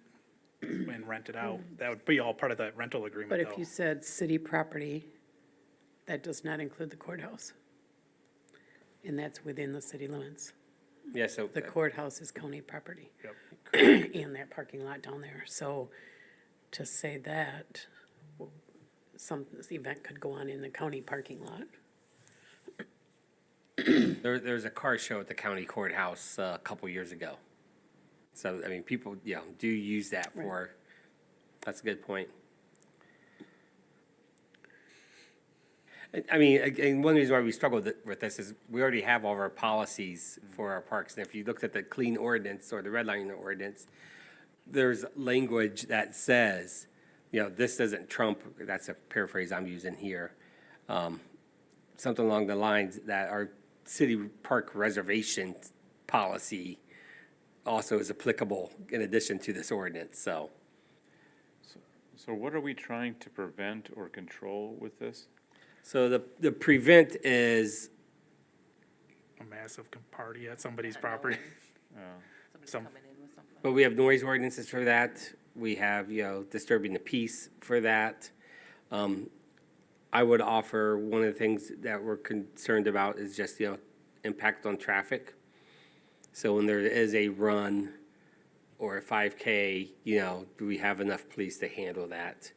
and rent it out, that would be all part of that rental agreement But though. if you said city property, that does not include the courthouse. And that's within the city limits. Yeah, so. The courthouse is county property. Yep. And that parking lot down there. So to say that, this event could go on in the county parking lot. There's a car show at the county courthouse a couple years ago. So, I mean, people, do use that for, that's a good point. I mean, again, one reason why we struggle with this is we already have all of our policies for our parks. And if you looked at the clean ordinance or the red line ordinance, there's language that says, this doesn't trump, that's a paraphrase I'm using here, something along the lines that our city park reservation policy also is applicable in addition to this ordinance, so. So what are we trying to prevent or control with this? So the prevent is, A massive party at somebody's property. Somebody's Some- coming in with something. but we have noise ordinances for that. We have, disturbing the peace for that. I would offer, one of the things that we're concerned about is just, impact on traffic. So when there is a run or a 5K, do we have enough police to handle that?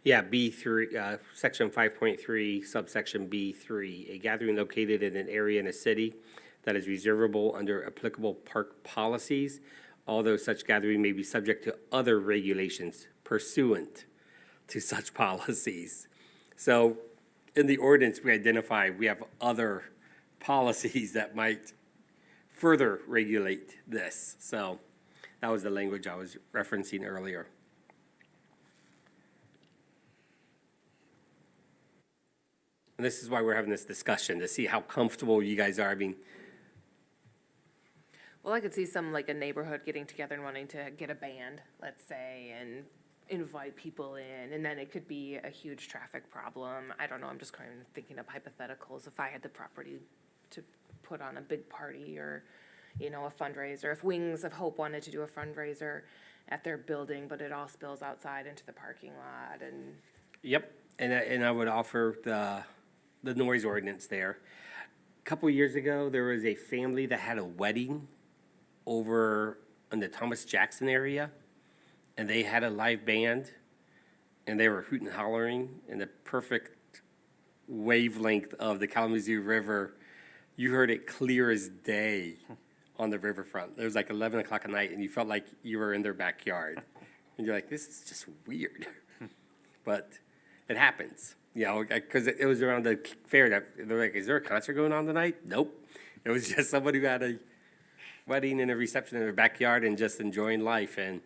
Yeah, B3, section 5.3, subsection B3, a gathering located in an area in a city that is reservable under applicable park policies, although such gathering may be subject to other regulations pursuant to such policies. So in the ordinance, we identify we have other policies that might further regulate this. So that was the language I was referencing earlier. And this is why we're having this discussion, to see how comfortable you guys are. I mean, Well, I could see some, like a neighborhood getting together and wanting to get a band, let's say, and invite people in, and then it could be a huge traffic problem. I don't know, I'm just kind of thinking of hypotheticals. If I had the property to put on a big party or, a fundraiser, if Wings of Hope wanted to do a fundraiser at their building, but it all spills outside into the parking lot and. yep, and I would offer the noise ordinance there. A couple of years ago, there was a family that had a wedding over in the Thomas Jackson area, and they had a live band, and they were hooting and hollering in the perfect wavelength of the Kalamazoo River. You heard it clear as day on the riverfront. It was like 11 o'clock at night, and you felt like you were in their backyard. And you're like, this is just weird. But it happens, because it was around the fair. They're like, is there a concert going on tonight? Nope. It was just somebody who had a wedding and a reception in their backyard and just enjoying life. And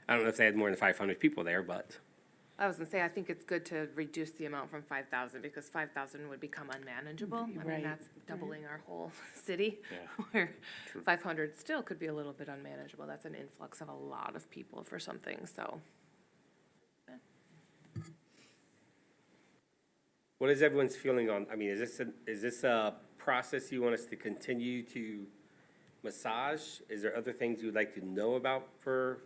I don't know if they had more than 500 people there, but I was gonna say, I think it's good to reduce the amount from 5,000, because 5,000 would become unmanageable. I Right. mean, that's doubling our whole city, Yeah. where 500 still could be a little bit unmanageable. That's an influx of a lot of people for something, so. what is everyone's feeling on, I mean, is this a process you want us to continue to massage? Is there other things you'd like to know about for,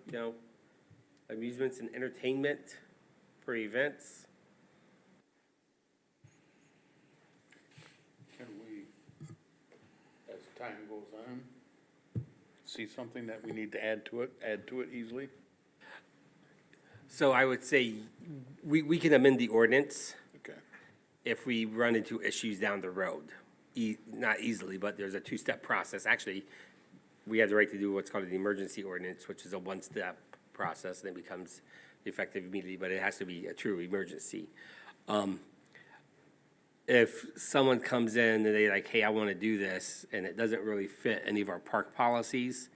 amusements and entertainment, for events? Can we, as time goes on, see something that we need to add to it easily? So I would say we can amend the ordinance Okay. if we run into issues down the road. Not easily, but there's a two-step process. Actually, we have the right to do what's called an emergency ordinance, which is a one-step process, and it becomes effective immediately, but it has to be a true emergency. If someone comes in and they're like, hey, I want to do this, and it doesn't really fit any of our park policies,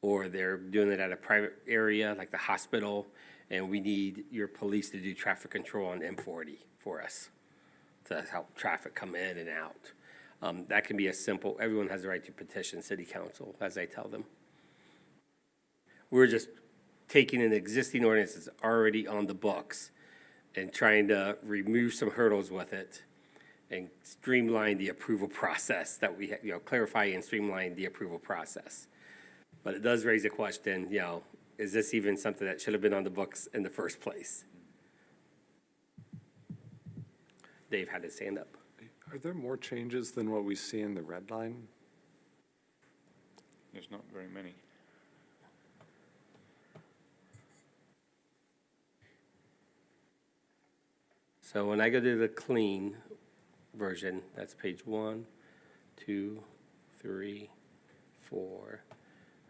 or they're doing it at a private area, like the hospital, and we need your police to do traffic control on M40 for us to help traffic come in and out. That can be a simple, everyone has the right to petition city council, as I tell them. We're just taking an existing ordinance that's already on the books and trying to remove some hurdles with it and streamline the approval process that we, clarify and streamline the approval process. But it does raise a question, is this even something that should have been on the books in the first place? Dave had his hand up. Are there more changes than what we see in the red line? There's not very many. So when I go to the clean version, that's page 1, 2, 3, 4.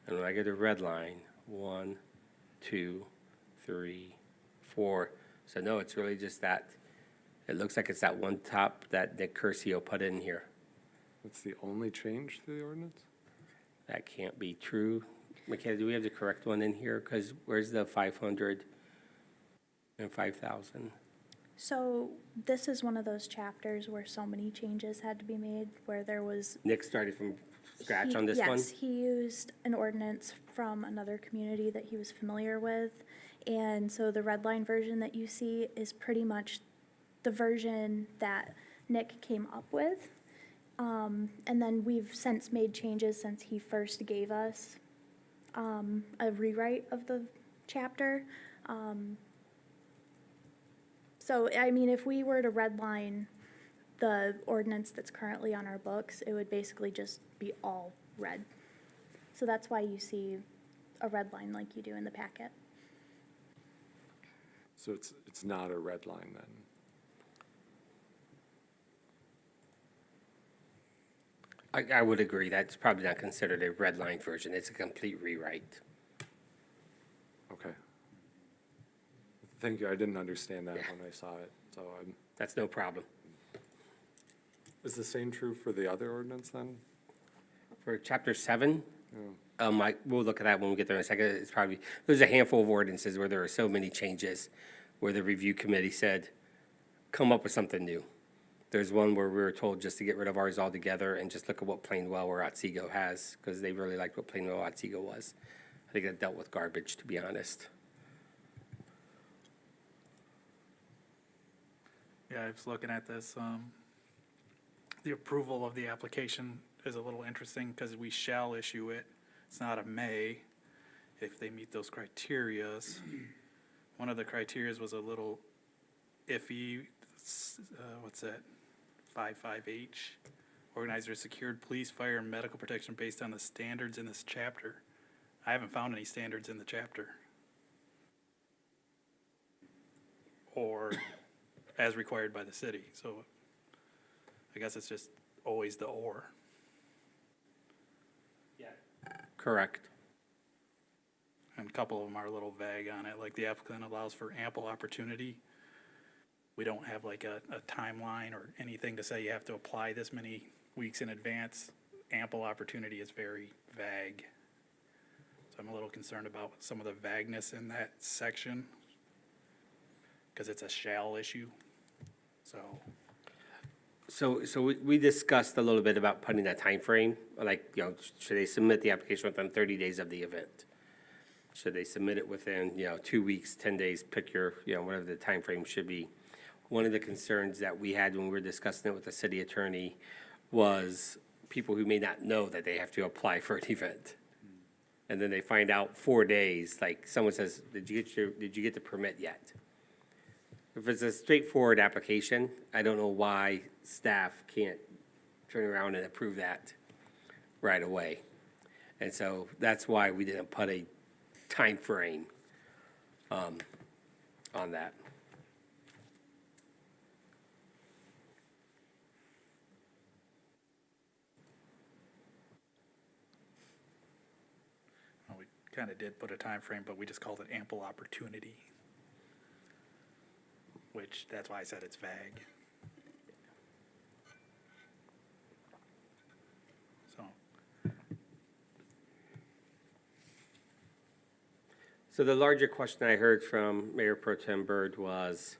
And when I go to red line, 1, 2, 3, 4. So no, it's really just that, it looks like it's that one top that Nick Curcio put in here. That's the only change to the ordinance? That can't be true. McKenna, do we have the correct one in here? Because where's the 500 and 5,000? So this is one of those chapters where so many changes had to be made, where there was. Nick started from scratch he- on this one? Yes, he used an ordinance from another community that he was familiar with. And so the red line version that you see is pretty much the version that Nick came up with. And then we've since made changes since he first gave us a rewrite of the chapter. So, I mean, if we were to redline the ordinance that's currently on our books, it would basically just be all red. So that's why you see a red line like you do in the packet. So it's not a red line then? I would agree. That's probably not considered a red line version. It's a complete rewrite. Okay. Thank you, I didn't understand that when I saw it, so That's no problem. is the same true for the other ordinance then? For chapter 7, Yeah. we'll look at that when we get there in a second. It's probably, there's a handful of ordinances where there are so many changes, where the review committee said, come up with something new. There's one where we were told just to get rid of ours altogether and just look at what Plainwell or Otsego has, because they really liked what Plainwell or Otsego was. I think that dealt with garbage, to be honest. Yeah, I was looking at this, the approval of the application is a little interesting because we shall issue it. It's not a may, if they meet those criterias. One of the criterias was a little iffy, what's that? 55H, organize or secured police, fire, and medical protection based on the standards in this chapter. I haven't found any standards in the chapter. Or as required by the city, so I guess it's just always the or. Correct. And a couple of them are a little vague on it, like the applicant allows for ample opportunity. We don't have like a timeline or anything to say you have to apply this many weeks in advance. Ample opportunity is very vague. So I'm a little concerned about some of the vagueness in that section, because it's a shall issue, so. So we discussed a little bit about putting that time frame, like, should they submit the application within 30 days of the event? Should they submit it within, 2 weeks, 10 days, pick your, whatever the time frame should be. One of the concerns that we had when we were discussing it with the city attorney was people who may not know that they have to apply for an event. And then they find out 4 days, like someone says, did you get the permit yet? If it's a straightforward application, I don't know why staff can't turn around and approve that right away. And so that's why we didn't put a time frame on that. Well, we kind of did put a time frame, but we just called it ample opportunity. Which, that's why I said it's vague. So, So the larger question I heard from Mayor Pro Tem Byrd was,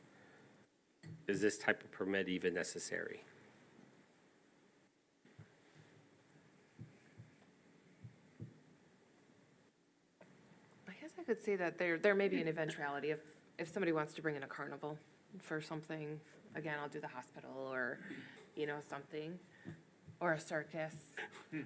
is this type of permit even necessary? I guess I could say that there may be an eventuality if somebody wants to bring in a carnival for something. Again, I'll do the hospital or, something, or a circus. No,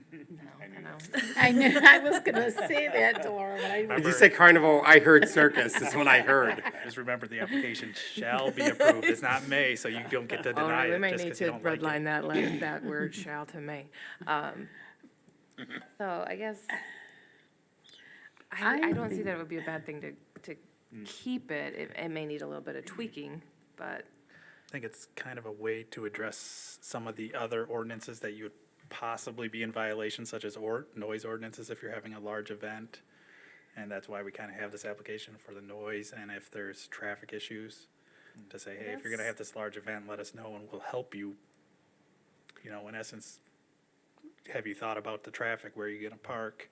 I know. I knew, I was gonna say that, Laura, but I. Did you say carnival? I heard circus, is what I heard. just remember the application shall be approved. It's not may, so you don't get to Oh, deny we it might just need because you to don't like it. redline that word shall to may. So I guess, I don't see that it would be a bad thing to keep it. It may need a little bit of tweaking, but I think it's kind of a way to address some of the other ordinances that you would possibly be in violation, such as noise ordinances if you're having a large event. And that's why we kind of have this application for the noise, and if there's traffic issues, to say, hey, if you're gonna have this large event, let us know and we'll help you. You know, in essence, have you thought about the traffic, where you're gonna park?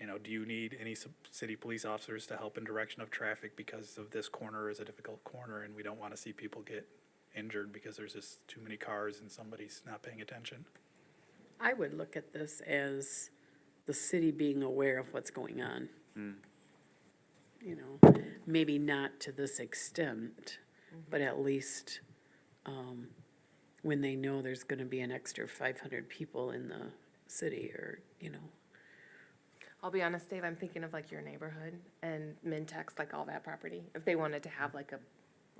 You know, do you need any city police officers to help in direction of traffic because of this corner is a difficult corner and we don't wanna see people get injured because there's just too many cars and somebody's not paying attention? I would look at this as the city being aware of what's going on. You know, maybe not to this extent, but at least, when they know there's gonna be an extra 500 people in the city, or, you know. I'll be honest, Dave, I'm thinking of like your neighborhood and Mintex, like all that property. If they wanted to have like a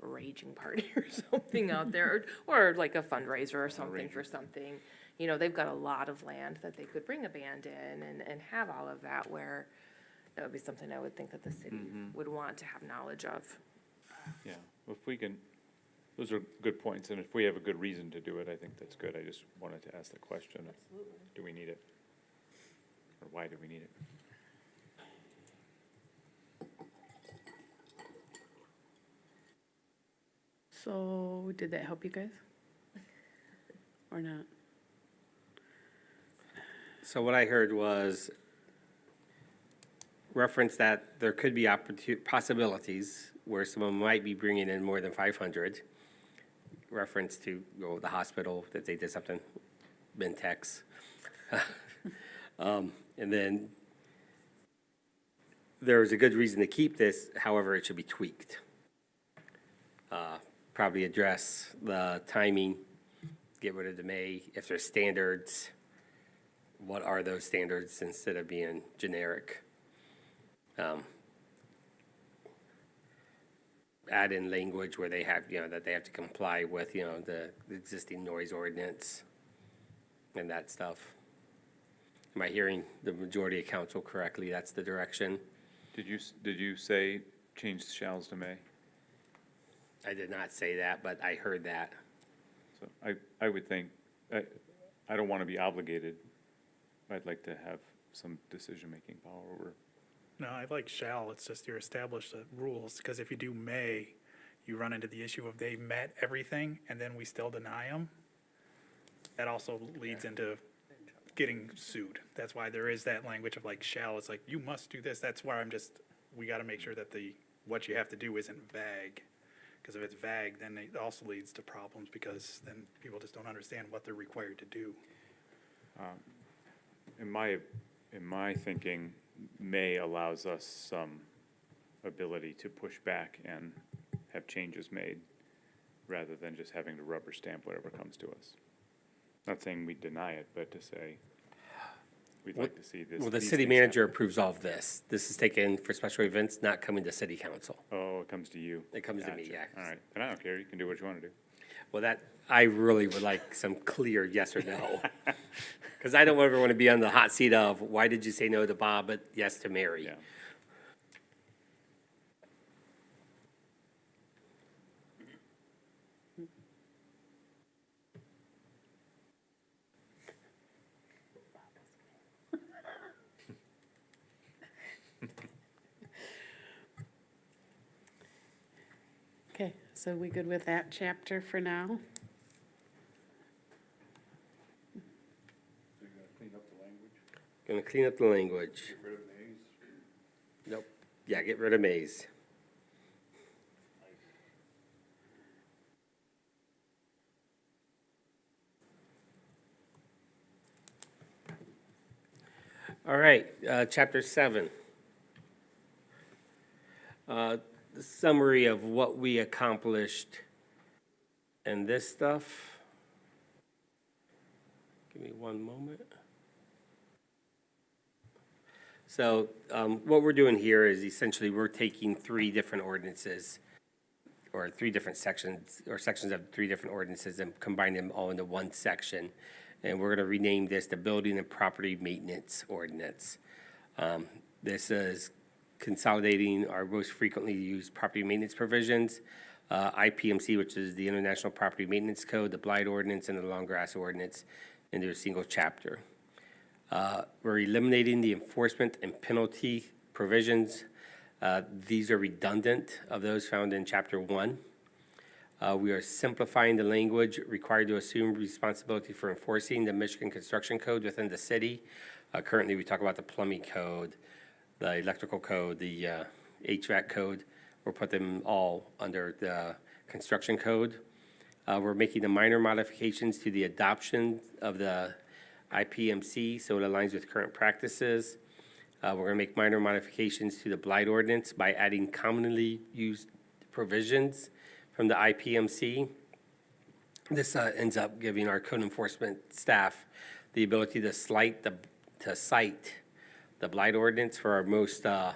raging party or something out there, or like a fundraiser or something for something, you know, they've got a lot of land that they could bring a band in and have all of that, where that would be something I would think that the city would want to have knowledge of. Yeah, if we can, those are good points, and if we have a good reason to do it, I think that's good. I just wanted to ask the question of, do we need it? Or why do we need it? So, did that help you guys? Or not? So what I heard was reference that there could be possibilities where someone might be bringing in more than 500. Reference to, the hospital, that they did something, Bentex. And then there's a good reason to keep this, however, it should be tweaked. Probably address the timing, get rid of the may, if there's standards, what are those standards instead of being generic? Add in language where they have, that they have to comply with, the existing noise ordinance and that stuff. Am I hearing the majority of council correctly? That's the direction? Did you say change shalls to may? I did not say that, but I heard that. So I would think, I don't want to be obligated. I'd like to have some decision-making power over. No, I like shall, it's just you're established the rules, because if you do may, you run into the issue of they met everything and then we still deny them. That also leads into getting sued. That's why there is that language of like shall, it's like, you must do this. That's why we gotta make sure that what you have to do isn't vague. Because if it's vague, then it also leads to problems, because then people just don't understand what they're required to do. In my thinking, may allows us some ability to push back and have changes made, rather than just having to rubber stamp whatever comes to us. Not saying we deny it, but to say, we'd like to see this. Well, the these city things manager happen. approves all of this. This is taken for special events, not coming to city council. Oh, it comes to you. It comes to me, Gotcha. yeah. All right, then I don't care, you can do what you want to do. Well, I really would like some clear yes or no. Because I don't ever want to be on the hot seat of, why did you say no to Bob, but yes to Mary? Yeah. Okay, so we good with that chapter for now? Gonna clean up the language. Get rid of maze? Nope. Yeah, get rid of maze. All right, chapter 7. The summary of what we accomplished and this stuff. Give me one moment. So what we're doing here is essentially we're taking 3 different ordinances, or 3 different sections, or sections of 3 different ordinances, and combining them all into one section. And we're going to rename this the Building and Property Maintenance Ordinance. This is consolidating our most frequently used property maintenance provisions IPMC, which is the International Property Maintenance Code, the Blight Ordinance, and the Long Grass Ordinance into a single chapter. We're eliminating the enforcement and penalty provisions. These are redundant of those found in Chapter 1. We are simplifying the language required to assume responsibility for enforcing the Michigan Construction Code within the city. Currently, we talk about the plumbing code, the electrical code, the HVAC code. We'll put them all under the construction code. We're making the minor modifications to the adoption of the IPMC so it aligns with current practices. We're going to make minor modifications to the blight ordinance by adding commonly used provisions from the IPMC. This ends up giving our code enforcement staff the ability to cite the blight ordinance for most of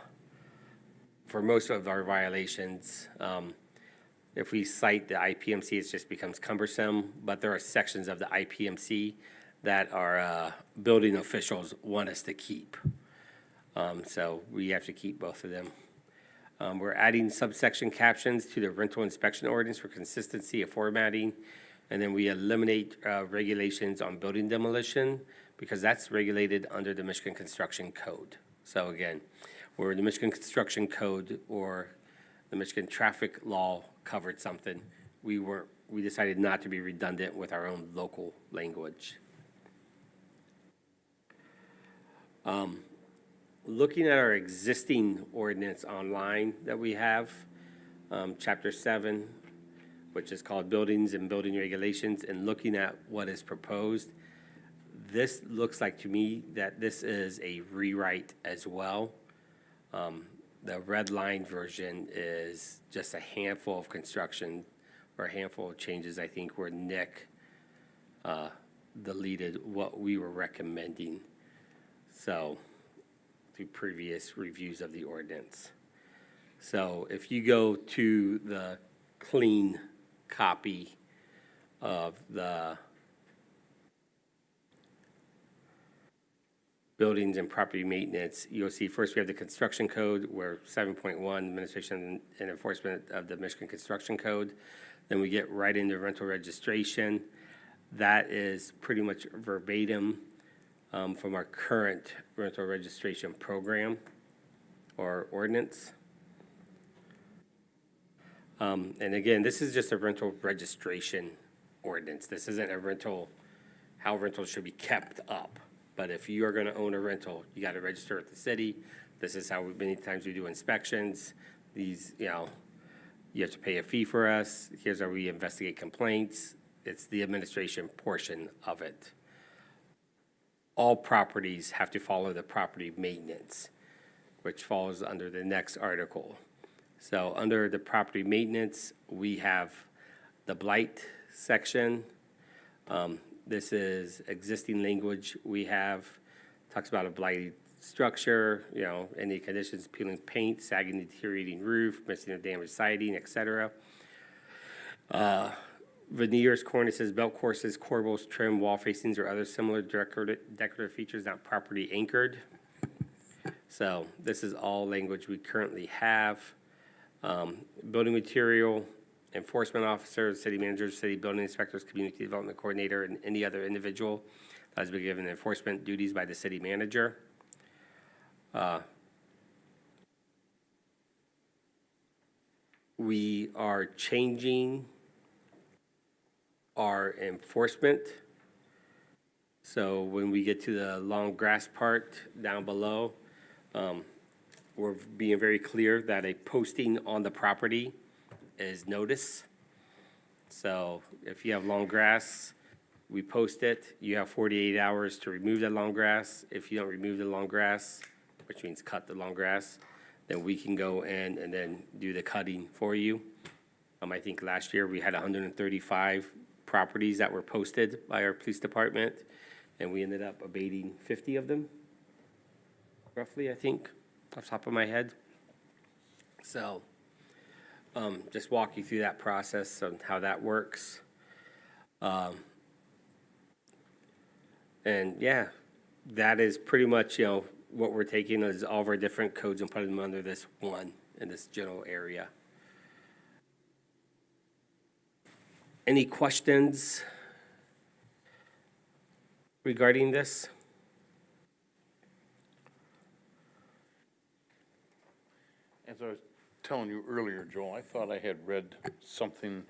our violations. If we cite the IPMC, it just becomes cumbersome, but there are sections of the IPMC that our building officials want us to keep. So we have to keep both of them. We're adding subsection captions to the rental inspection ordinance for consistency of formatting. And then we eliminate regulations on building demolition because that's regulated under the Michigan Construction Code. So again, where the Michigan Construction Code or the Michigan traffic law covered something, we decided not to be redundant with our own local language. Looking at our existing ordinance online that we have, Chapter 7, which is called Buildings and Building Regulations, and looking at what is proposed, this looks like to me that this is a rewrite as well. The red line version is just a handful of construction or a handful of changes, I think, where Nick deleted what we were recommending. So, through previous reviews of the ordinance. So, if you go to the clean copy of the buildings and property maintenance, you'll see first we have the construction code, where 7.1, administration and enforcement of the Michigan Construction Code. Then we get right into rental registration. That is pretty much verbatim from our current rental registration program or ordinance. And again, this is just a rental registration ordinance. This isn't a rental, how rentals should be kept up. But if you are going to own a rental, you got to register with the city. This is how many times we do inspections. These, you have to pay a fee for us. Here's how we investigate complaints. It's the administration portion of it. All properties have to follow the property maintenance, which falls under the next article. So under the property maintenance, we have the blight section. This is existing language we have, talks about a blighted structure, any conditions, peeling paint, sagging, deteriorating roof, missing or damaged siding, etc. Veneers, cornices, belt courses, corbels, trim, wall facings, or other similar decorative features not properly anchored. So this is all language we currently have. Building material, enforcement officers, city managers, city building inspectors, community development coordinator, and any other individual that has been given enforcement duties by the city manager. We are changing our enforcement. So when we get to the long grass part down below, we're being very clear that a posting on the property is notice. So if you have long grass, we post it. You have 48 hours to remove the long grass. If you don't remove the long grass, which means cut the long grass, then we can go in and then do the cutting for you. I think last year we had 135 properties that were posted by our police department, and we ended up abating 50 of them, roughly, I think, off the top of my head. So just walk you through that process and how that works. And yeah, that is pretty much, what we're taking is all of our different codes and putting them under this one in this general area. Any questions regarding this? As I was telling you earlier, Joel, I thought I had read something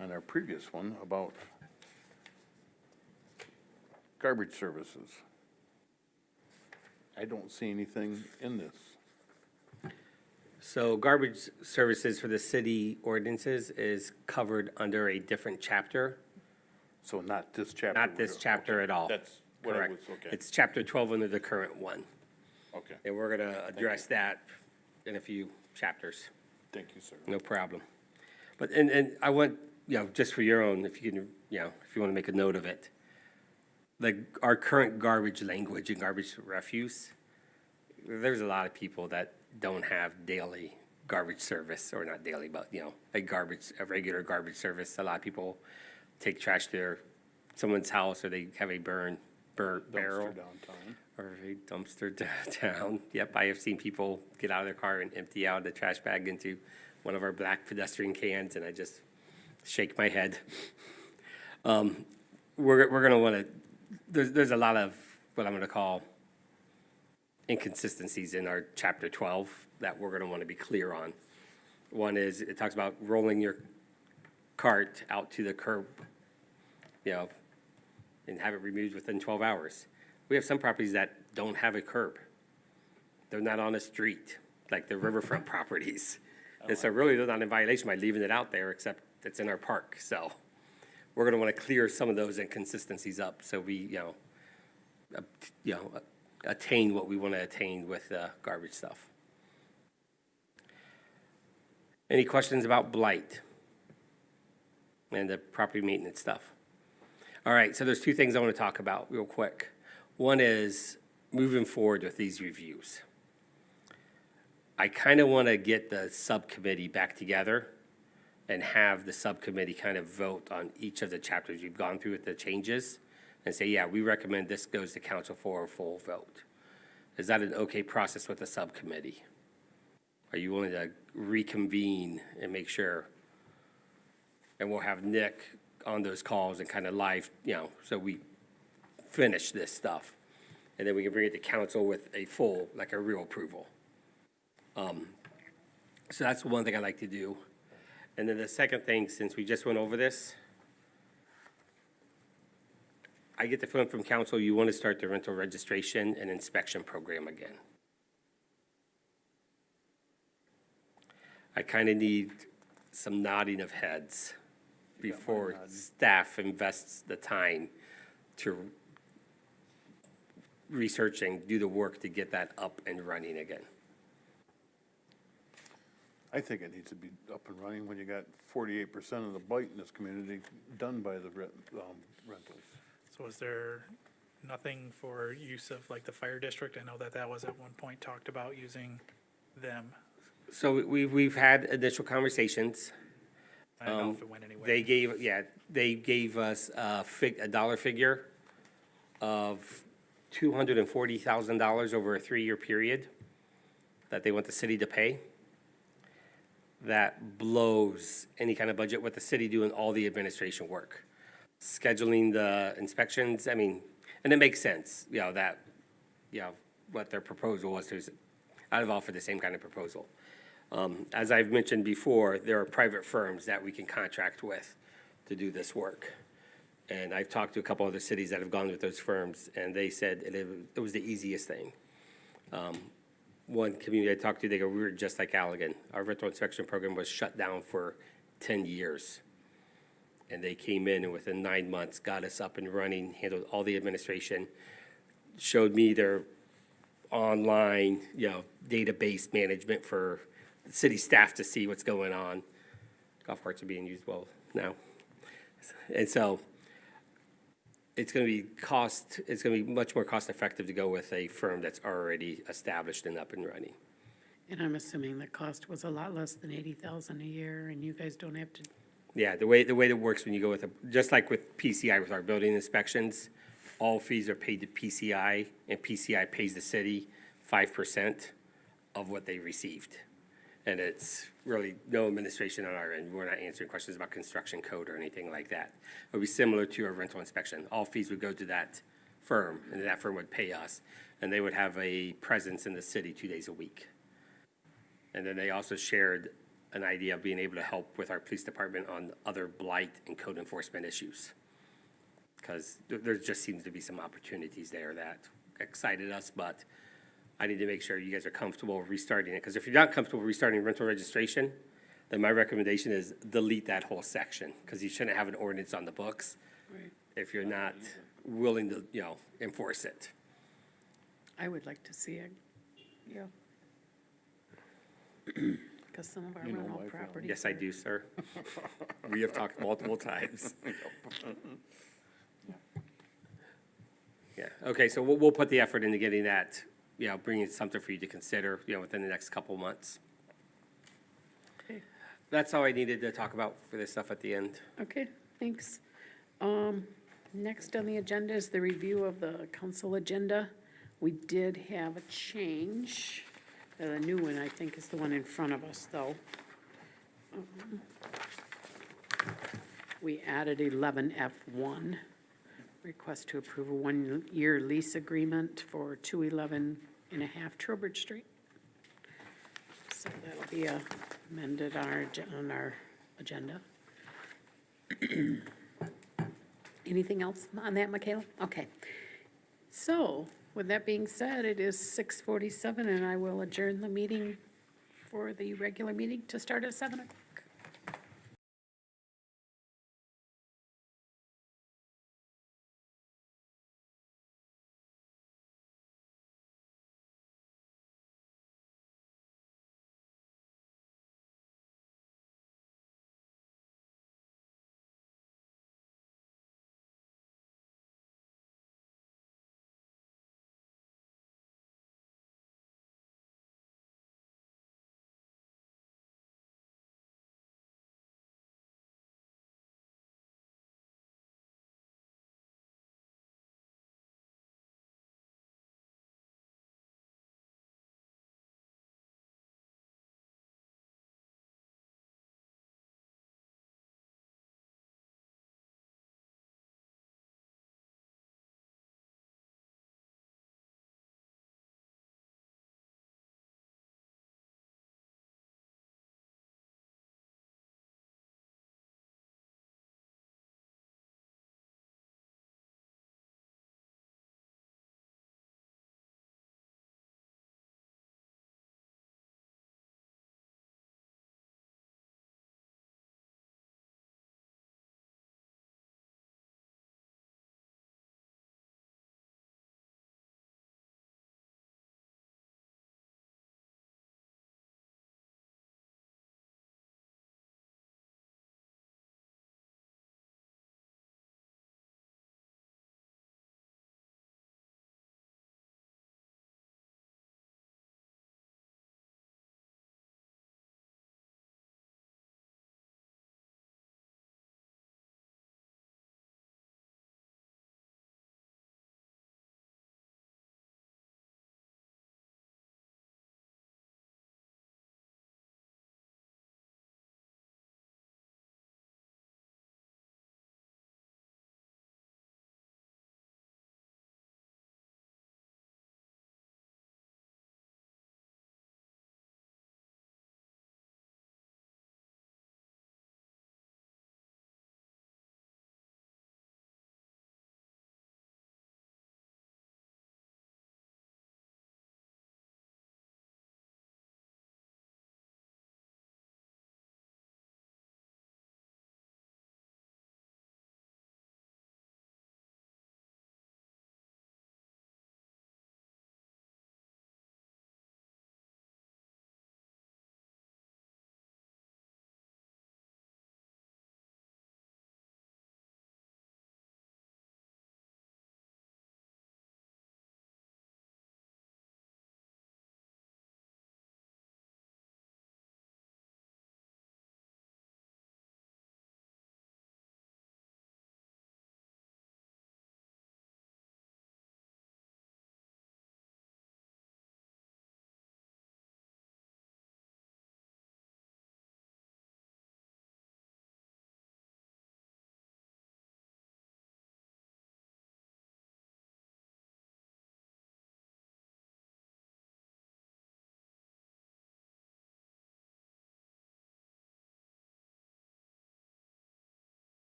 on our previous one about garbage services. I don't see anything in this. So garbage services for the city ordinances is covered under a different chapter, So not this chapter. not this chapter at all. That's what I was, Correct. okay, It's chapter 12 under the current one, okay. and we're going to address that in a few chapters. Thank you, sir. No problem. But, and I want, just for your own, if you can, if you want to make a note of it, like our current garbage language and garbage refuse, there's a lot of people that don't have daily garbage service, or not daily, but, a regular garbage service. A lot of people take trash to someone's house, or they have a burn barrel. Dumpster downtown. Or a dumpster downtown. Yep, I have seen people get out of their car and empty out the trash bag into one of our black pedestrian cans, and I just shake my head. We're gonna wanna, there's a lot of what I'm gonna call inconsistencies in our chapter 12 that we're gonna wanna be clear on. One is, it talks about rolling your cart out to the curb, and have it removed within 12 hours. We have some properties that don't have a curb. They're not on a street, like the riverfront properties. And so really, they're not in violation by leaving it out there, except it's in our park. So we're gonna wanna clear some of those inconsistencies up, so we, attain what we wanna attain with garbage stuff. Any questions about blight and the property maintenance stuff? All right, so there's two things I want to talk about real quick. One is moving forward with these reviews. I kind of want to get the subcommittee back together and have the subcommittee kind of vote on each of the chapters you've gone through with the changes and say, yeah, we recommend this goes to council for a full vote. Is that an okay process with the subcommittee? Are you willing to reconvene and make sure? And we'll have Nick on those calls and kind of live, so we finish this stuff. And then we can bring it to council with a full, like a real approval. So that's one thing I like to do. And then the second thing, since we just went over this, I get the feeling from council, you want to start the rental registration and inspection program again. I kind of need some nodding of heads before staff invests the time to research and do the work to get that up and running again. I think it needs to be up and running when you got 48% of the blight in this community done by the rentals. So is there nothing for use of like the fire district? I know that was at one point talked about using them. So we've had initial conversations. I don't know if it went anywhere. They gave us a dollar figure of $240,000 over a 3-year period that they want the city to pay. That blows any kind of budget with the city doing all the administration work. Scheduling the inspections, and it makes sense, what their proposal was to, I'd have offered the same kind of proposal. As I've mentioned before, there are private firms that we can contract with to do this work. And I've talked to a couple other cities that have gone with those firms, and they said it was the easiest thing. One community I talked to, they go, we were just like Allegan. Our rental inspection program was shut down for 10 years. And they came in and within 9 months got us up and running, handled all the administration, showed me their online, database management for city staff to see what's going on. Golf carts are being used well now. And so it's going to be much more cost effective to go with a firm that's already established and up and running. And I'm assuming the cost was a lot less than $80,000 a year, and you guys don't have to. Yeah, the way that works when you go with just like with PCI with our building inspections, all fees are paid to PCI, and PCI pays the city 5% of what they received. And it's really no administration on our end. We're not answering questions about construction code or anything like that. It would be similar to a rental inspection. All fees would go to that firm, and that firm would pay us. And they would have a presence in the city 2 days a week. And then they also shared an idea of being able to help with our police department on other blight and code enforcement issues. Because there just seems to be some opportunities there that excited us, but I need to make sure you guys are comfortable restarting it. Because if you're not comfortable restarting rental registration, then my recommendation is delete that whole section, because you shouldn't have an ordinance on the books if you're not willing to, enforce it. I would like to see it, yeah. Because some of our rental properties. Yes, I do, sir. We have talked multiple times. Yeah, okay, so we'll put the effort into getting that, bringing something for you to consider, within the next couple months. Okay. That's all I needed to talk about for this stuff at the end. Okay, thanks. Next on the agenda is the review of the council agenda. We did have a change. The new one, I think, is the one in front of us, though. We added 11F1, request to approve a one-year lease agreement for 211.5 Trowbridge Street. So that'll be amended on our agenda. Anything else on that, Michaela? Okay. So, with that being said, it is 6:47, and I will adjourn the meeting for the regular meeting to start at 7 o'clock.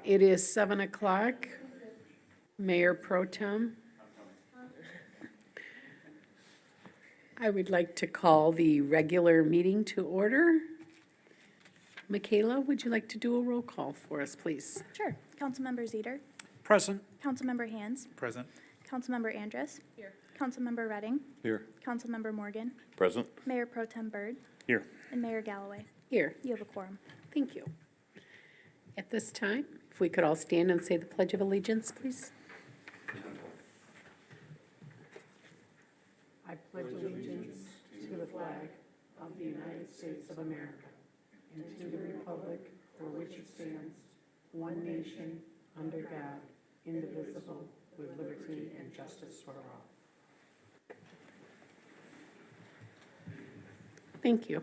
It is 7 o'clock. Mayor Pro Tem. I would like to call the regular meeting to order. Michaela, would you like to do a roll call for us, please? Sure. Councilmember Zeter, Present. Councilmember Hands, Present. Councilmember Andrus. Here. Councilmember Redding, Here. Councilmember Morgan, Present? Mayor Pro Tem Byrd, Here. and Mayor Galloway. Here, You have a quorum. thank you. At this time, if we could all stand and say the Pledge of Allegiance, please. I pledge allegiance to the flag of the United States of America and to the republic for which it stands, one nation, under God, indivisible, with liberty and justice for all. Thank you.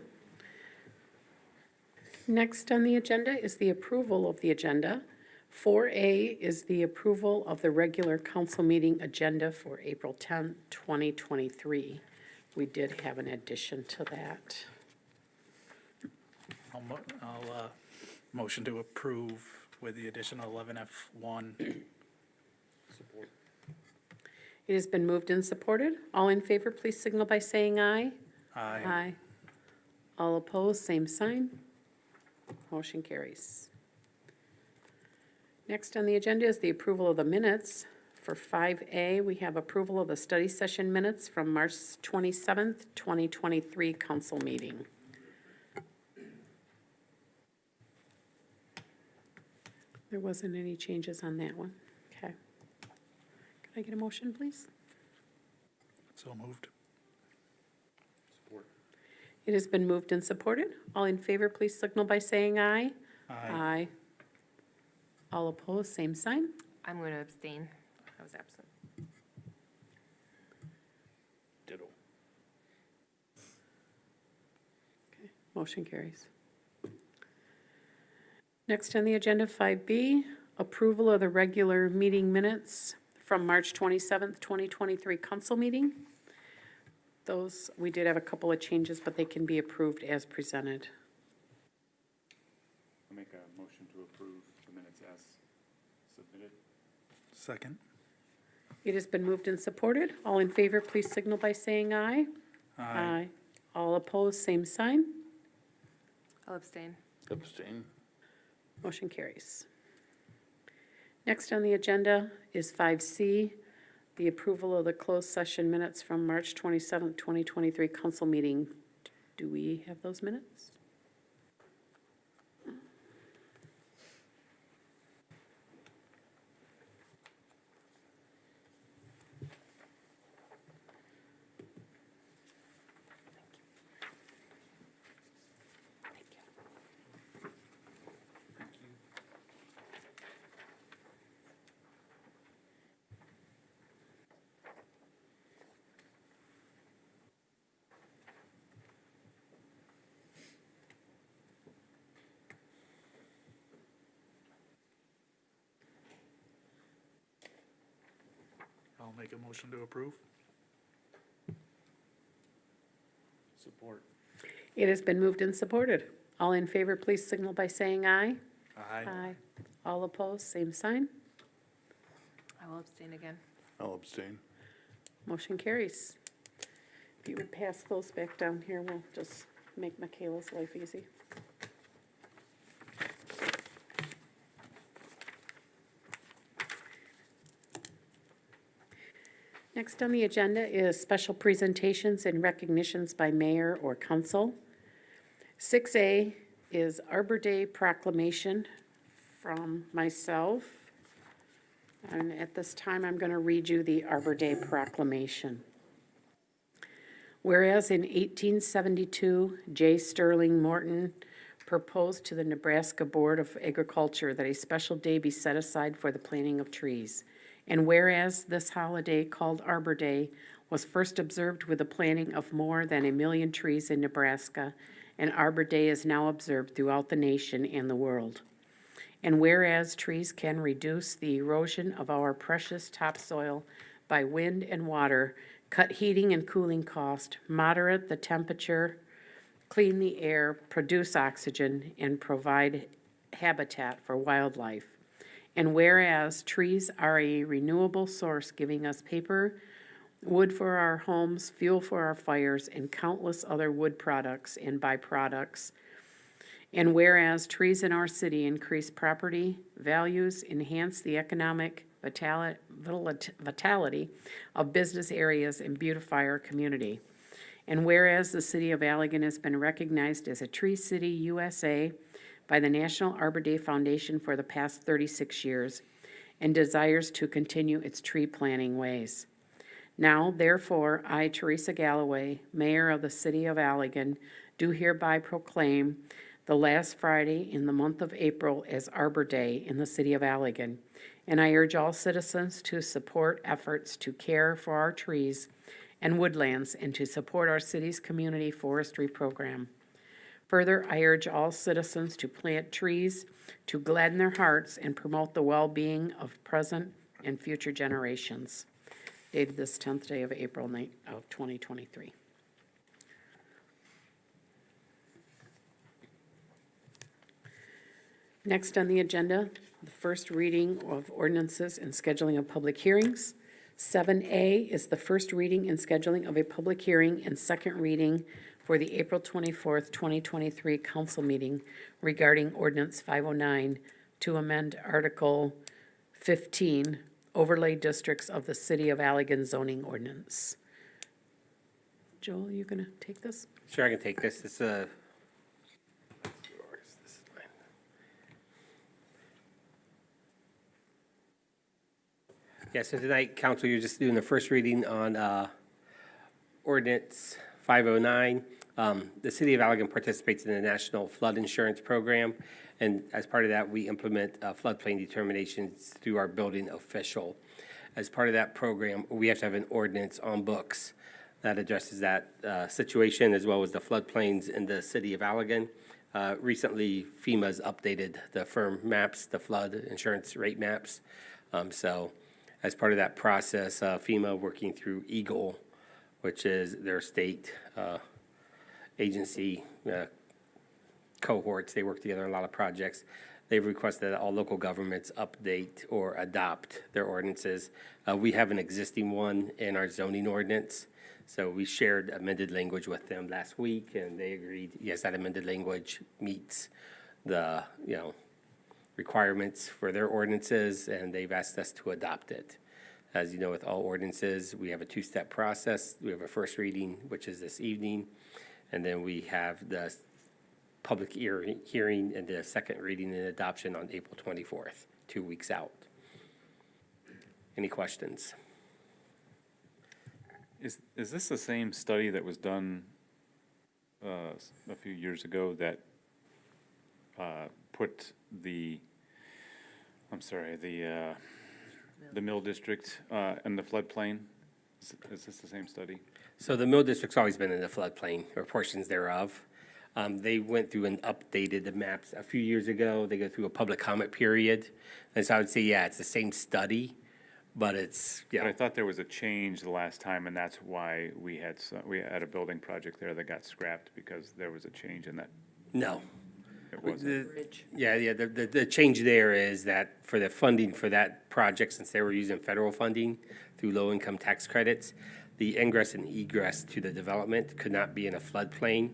Next on the agenda is the approval of the agenda. 4A is the approval of the regular council meeting agenda for April 10, 2023. We did have an addition to that. I'll motion to approve with the addition of 11F1. It has been moved and supported. All in favor, please signal by saying aye. Aye. Aye. All opposed, same sign. Motion carries. Next on the agenda is the approval of the minutes. For 5A, we have approval of the study session minutes from March 27th, 2023 council meeting. There wasn't any changes on that one. Okay. Could I get a motion, please? So moved. It has been moved and supported. All in favor, please signal by saying aye. Aye. All opposed, same sign. I'm going to abstain. I was absent. Ditto. Motion carries. Next on the agenda, 5B, approval of the regular meeting minutes from March 27th, 2023 council meeting. Those, we did have a couple of changes, but they can be approved as presented. I'll make a motion to approve the minutes as submitted. Second. It has been moved and supported. All in favor, please signal by saying aye. Aye. All opposed, same sign. I'll abstain. Abstain? Motion carries. Next on the agenda is 5C, the approval of the closed session minutes from March 27th, 2023 council meeting. Do we have those minutes? I'll make a motion to approve. Support. It has been moved and supported. All in favor, please signal by saying aye. Aye. All opposed, same sign. I will abstain again. I'll abstain. Motion carries. If you would pass those back down here, we'll just make Michaela's life easy. Next on the agenda is special presentations and recognitions by mayor or council. 6A is Arbor Day Proclamation from myself. And at this time, I'm going to read you the Arbor Day Proclamation. Whereas in 1872, J. Sterling Morton proposed to the Nebraska Board of Agriculture that a special day be set aside for the planting of trees. And whereas this holiday, called Arbor Day, was first observed with the planting of more than 1 million trees in Nebraska, and Arbor Day is now observed throughout the nation and the world. And whereas trees can reduce the erosion of our precious topsoil by wind and water, cut heating and cooling cost, moderate the temperature, clean the air, produce oxygen, and provide habitat for wildlife. And whereas trees are a renewable source giving us paper, wood for our homes, fuel for our fires, and countless other wood products and byproducts. And whereas trees in our city increase property values, enhance the economic vitality of business areas, and beautify our community. And whereas the city of Allegan has been recognized as a Tree City USA by the National Arbor Day Foundation for the past 36 years and desires to continue its tree planting ways. Now, therefore, I, Teresa Galloway, Mayor of the City of Allegan, do hereby proclaim the last Friday in the month of April as Arbor Day in the City of Allegan. And I urge all citizens to support efforts to care for our trees and woodlands and to support our city's community forestry program. Further, I urge all citizens to plant trees to gladden their hearts and promote the well-being of present and future generations. Dated this 10th day of April of 2023. Next on the agenda, the first reading of ordinances and scheduling of public hearings. 7A is the first reading and scheduling of a public hearing and second reading for the April 24th, 2023 council meeting regarding Ordinance 509 to amend Article 15, overlay districts of the City of Allegan zoning ordinance. Joel, you gonna take this? Sure, I can take this. It's a. This is mine. Yeah, so tonight, council, you're just doing the first reading on Ordinance 509. The City of Allegan participates in the National Flood Insurance Program, and as part of that, we implement floodplain determinations through our building official. As part of that program, we have to have an ordinance on books that addresses that situation, as well as the floodplains in the City of Allegan. Recently, FEMA's updated the firm maps, the flood insurance rate maps. So as part of that process, FEMA working through Eagle, which is their state agency cohorts. They work together on a lot of projects. They've requested that all local governments update or adopt their ordinances. We have an existing one in our zoning ordinance. So we shared amended language with them last week, and they agreed, yes, that amended language meets the, requirements for their ordinances, and they've asked us to adopt it. As you know, with all ordinances, we have a two-step process. We have a first reading, which is this evening, and then we have the public hearing and the second reading and adoption on April 24th, 2 weeks out. Any questions? Is this the same study that was done a few years ago that put the Mill District in the floodplain? Is this the same study? So the Mill District's always been in the floodplain, or portions thereof. They went through and updated the maps a few years ago. They go through a public comment period. And so I would say, yeah, it's the same study, but it's, But I thought there was a change the last time, and that's why we had a building project there that got scrapped, because there was a change in that. no. It wasn't. The change there is that for the funding for that project, since they were using federal funding through low-income tax credits, the ingress and egress to the development could not be in a floodplain.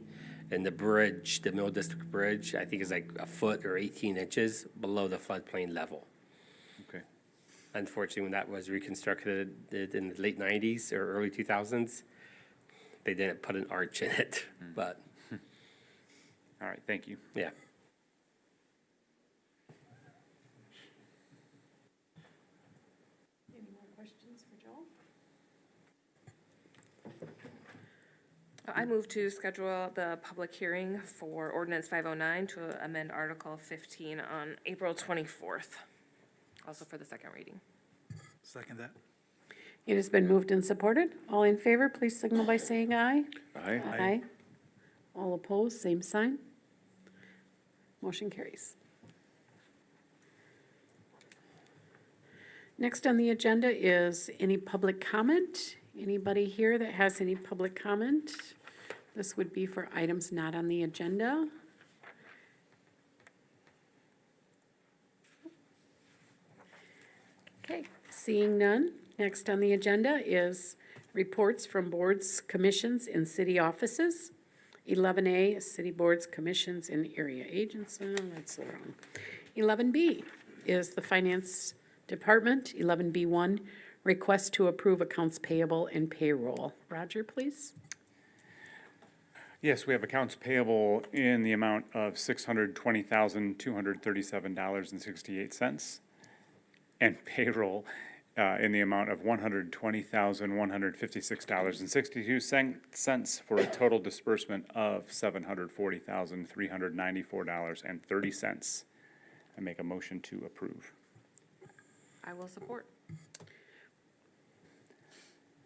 And the bridge, the Mill District Bridge, I think is like a foot or 18 inches below the floodplain level. Okay. Unfortunately, when that was reconstructed in the late 90s or early 2000s, they didn't put an arch in it, but, All right, thank you. yeah. Any more questions for Joel? I move to schedule the public hearing for Ordinance 509 to amend Article 15 on April 24th, also for the second reading. Second that. It has been moved and supported. All in favor, please signal by saying aye. Aye. Aye. All opposed, same sign. Motion carries. Next on the agenda is any public comment? Anybody here that has any public comment? This would be for items not on the agenda. Seeing none, next on the agenda is reports from boards, commissions, and city offices. 11A, is city boards, commissions, and area agents, that's wrong. 11B is the finance department. 11B1, request to approve accounts payable and payroll. Roger, please. Yes, we have accounts payable in the amount of $620,237.68, and payroll in the amount of $120,156.62, for a total disbursement of $740,394.30. I make a motion to approve. I will support.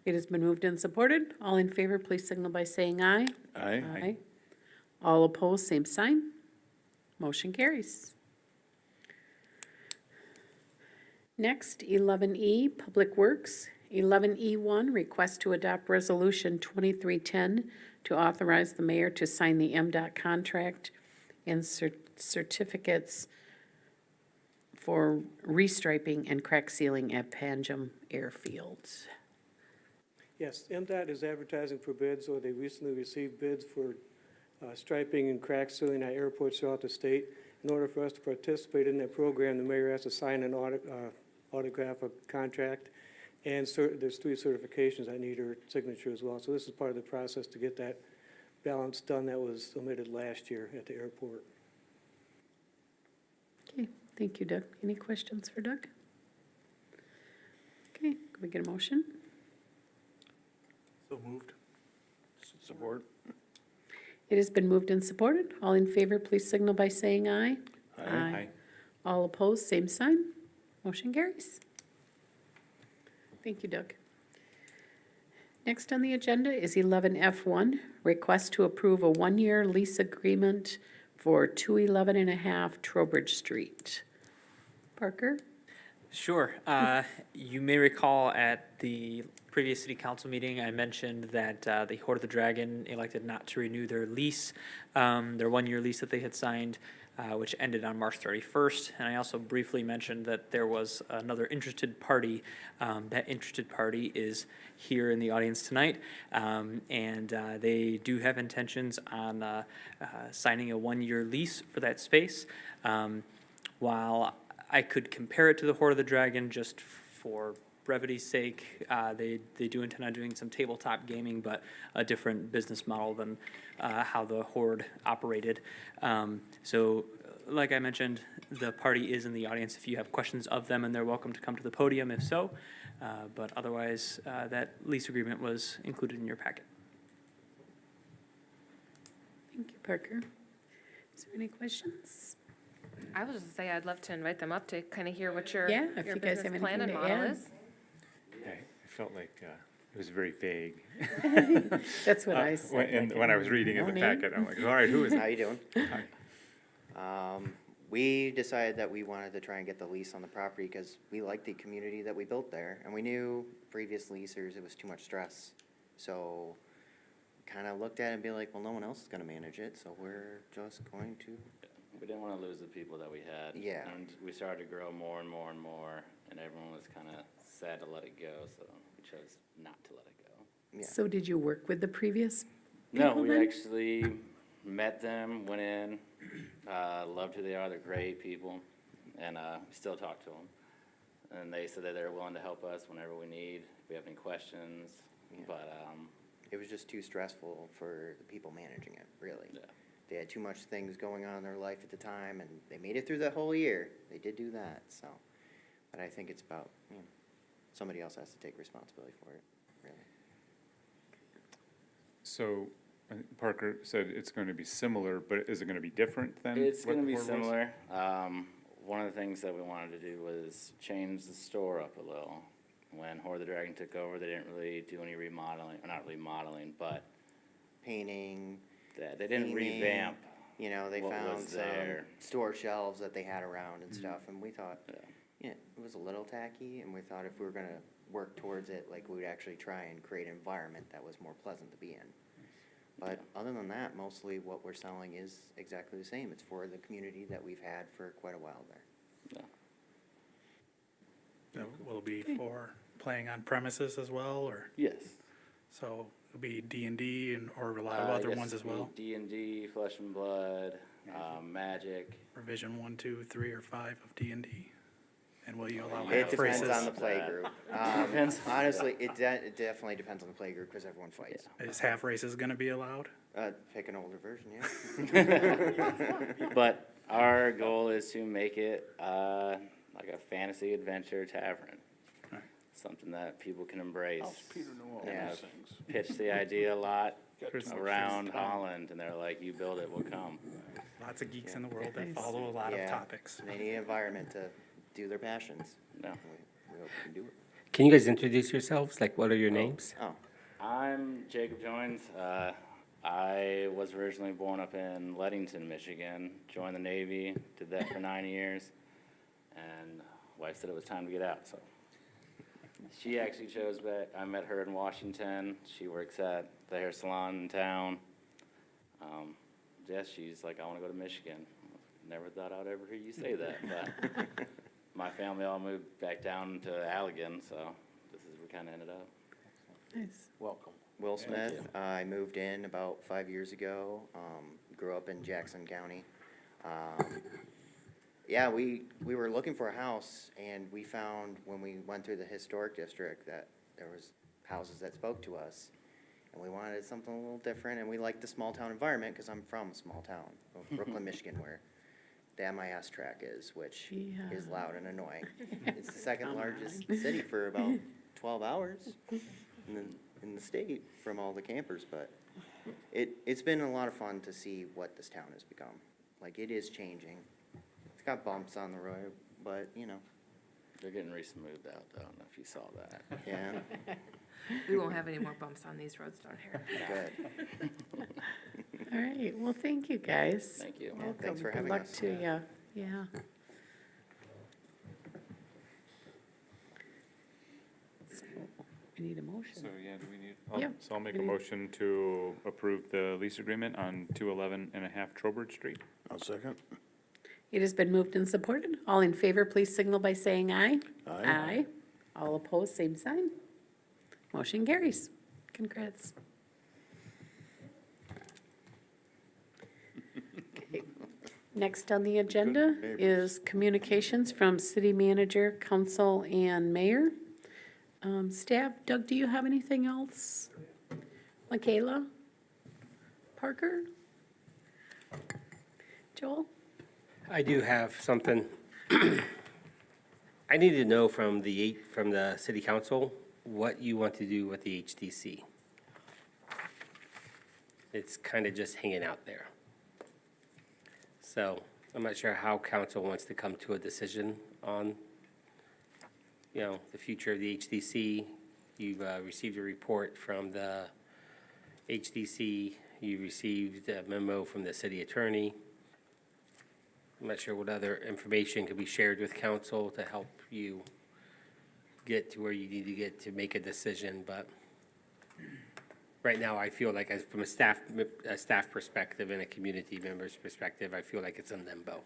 It has been moved and supported. All in favor, please signal by saying aye. Aye. All opposed, same sign. Motion carries. Next, 11E, Public Works. 11E1, request to adopt Resolution 2310 to authorize the mayor to sign the MDOT contract and certificates for restriping and crack sealing at Padgham Airfields. Yes, MDOT is advertising for bids, or they recently received bids for striping and crack sealing at airports throughout the state. In order for us to participate in that program, the mayor has to sign an autograph of contract, and there's 3 certifications that need her signature as well. So this is part of the process to get that balance done that was omitted last year at the airport. Okay, thank you, Doug. Any questions for Doug? Okay, can we get a motion? So moved. Support. It has been moved and supported. All in favor, please signal by saying aye. Aye. All opposed, same sign. Motion carries. Thank you, Doug. Next on the agenda is 11F1, request to approve a 1-year lease agreement for 211.5 Trowbridge Street. Parker? Sure. You may recall at the previous city council meeting, I mentioned that the Horde of the Dragon elected not to renew their lease, their 1-year lease that they had signed, which ended on March 31st. And I also briefly mentioned that there was another interested party. That interested party is here in the audience tonight, and they do have intentions on signing a 1-year lease for that space. While I could compare it to the Horde of the Dragon just for brevity's sake, they do intend on doing some tabletop gaming, but a different business model than how the Horde operated. So, like I mentioned, the party is in the audience. If you have questions of them, and they're welcome to come to the podium if so. But otherwise, that lease agreement was included in your packet. Thank you, Parker. Is there any questions? I was just say I'd love to invite them up to kind of hear what your Yeah, if your you guys business have plan and anything to model add. is. I felt like it was very vague. That's what I said. When I was reading in the No name? packet, I'm like, all right, who is How it? you doing? We decided that we wanted to try and get the lease on the property because we liked the community that we built there, and we knew previous leasers, it was too much stress. So kind of looked at it and be like, well, no one else is going to manage it, so we're just going to. We didn't want to lose the people that we had. Yeah. And we started to grow more and more and more, and everyone was kind of sad to let it go, so we chose not to let it go. Yeah. So did you work with the previous No, people we then? actually met them, went in, loved who they are, they're great people, and we still talk to them. And they said that they're willing to help us whenever we need, if we have any questions, Yeah. but, It was just too stressful for the people managing it, really. yeah. They had too much things going on in their life at the time, and they made it through the whole year. They did do that, so. But I think it's about, somebody else has to take responsibility for it, really. So Parker said it's going to be similar, but is it going to be different than? It's what gonna the be Horde was? similar. One of the things that we wanted to do was change the store up a little. When Horde of the Dragon took over, they didn't really do any remodeling, or not remodeling, but Painting, they didn't theming, revamp. they what found was some there. store shelves that they had around and stuff, and we thought, Yeah. it was a little tacky, and we thought if we were gonna work towards it, like, we would actually try and create an environment that was more pleasant to be in. But other than that, mostly what we're selling is exactly the same. It's for the community that we've had for quite a while there. Yeah. Now, will be for playing on premises as well, or, Yes. so it'll be D&D and, or a lot of other ones as well? D&D, Flesh and Blood, Magic. Revision 1, 2, 3, or 5 of D&D? And will you allow It half depends races? on the play group. Depends. Honestly, it definitely depends on the play group, because everyone fights. Is half races gonna be allowed? Pick an older version, yeah. But our goal is to make it like a fantasy adventure tavern. Right. Something that people can embrace. How's Peter know all Yeah, those things? pitch the idea a lot There's around Holland, and they're like, you build it, we'll come. lots of geeks in the world that Nice. follow a lot of Yeah. topics. They need an environment to do their passions. No. We hope we can do it. Can you guys introduce yourselves? Like, what are your names? Oh, I'm Jacob Joins. I was originally born up in Leadington, Michigan, joined the Navy, did that for 9 years, and wife said it was time to get out, so. She actually chose back, I met her in Washington, she works at the hair salon in town. Yeah, she's like, I wanna go to Michigan. Never thought I'd ever hear you say that, but my family all moved back down to Allegan, so this is where we kinda ended up. Nice. Welcome. Will Smith, I moved in about 5 years ago, grew up in Jackson County. Yeah, we were looking for a house, and we found, when we went through the historic district, that there was houses that spoke to us. And we wanted something a little different, and we liked the small town environment, because I'm from a small town, Brooklyn, Michigan, where the MIS track is, which is Yeah. loud and annoying. It's the second largest city for about 12 hours in the state from all the campers, but it's been a lot of fun to see what this town has become. Like, it is changing. It's got bumps on the road, but, you know, They're getting re-smoothed out, though, I don't know if you saw that. yeah, We won't have any more bumps on these roads down here. good. All right, well, thank you, guys. Thank you. Welcome. Thanks for having Good luck us. to you, yeah. So, we need a motion. So, yeah, do we need, Yep. so I'll make We a need- motion to approve the lease agreement on 211.5 Trowbridge Street. I'll second. It has been moved and supported. All in favor, please signal by saying aye. Aye. All opposed, same sign. Motion carries. Congrats. Okay. Next on the agenda is communications from city manager, council, and mayor. Staff, Doug, do you have anything else? Michaela? Parker? Joel? I do have something. I need to know from the city council what you want to do with the HDC. It's kind of just hanging out there. So I'm not sure how council wants to come to a decision on, the future of the HDC. You've received a report from the HDC. You received a memo from the city attorney. I'm not sure what other information could be shared with council to help you get to where you need to get to make a decision, but right now, I feel like, from a staff perspective and a community member's perspective, I feel like it's in limbo.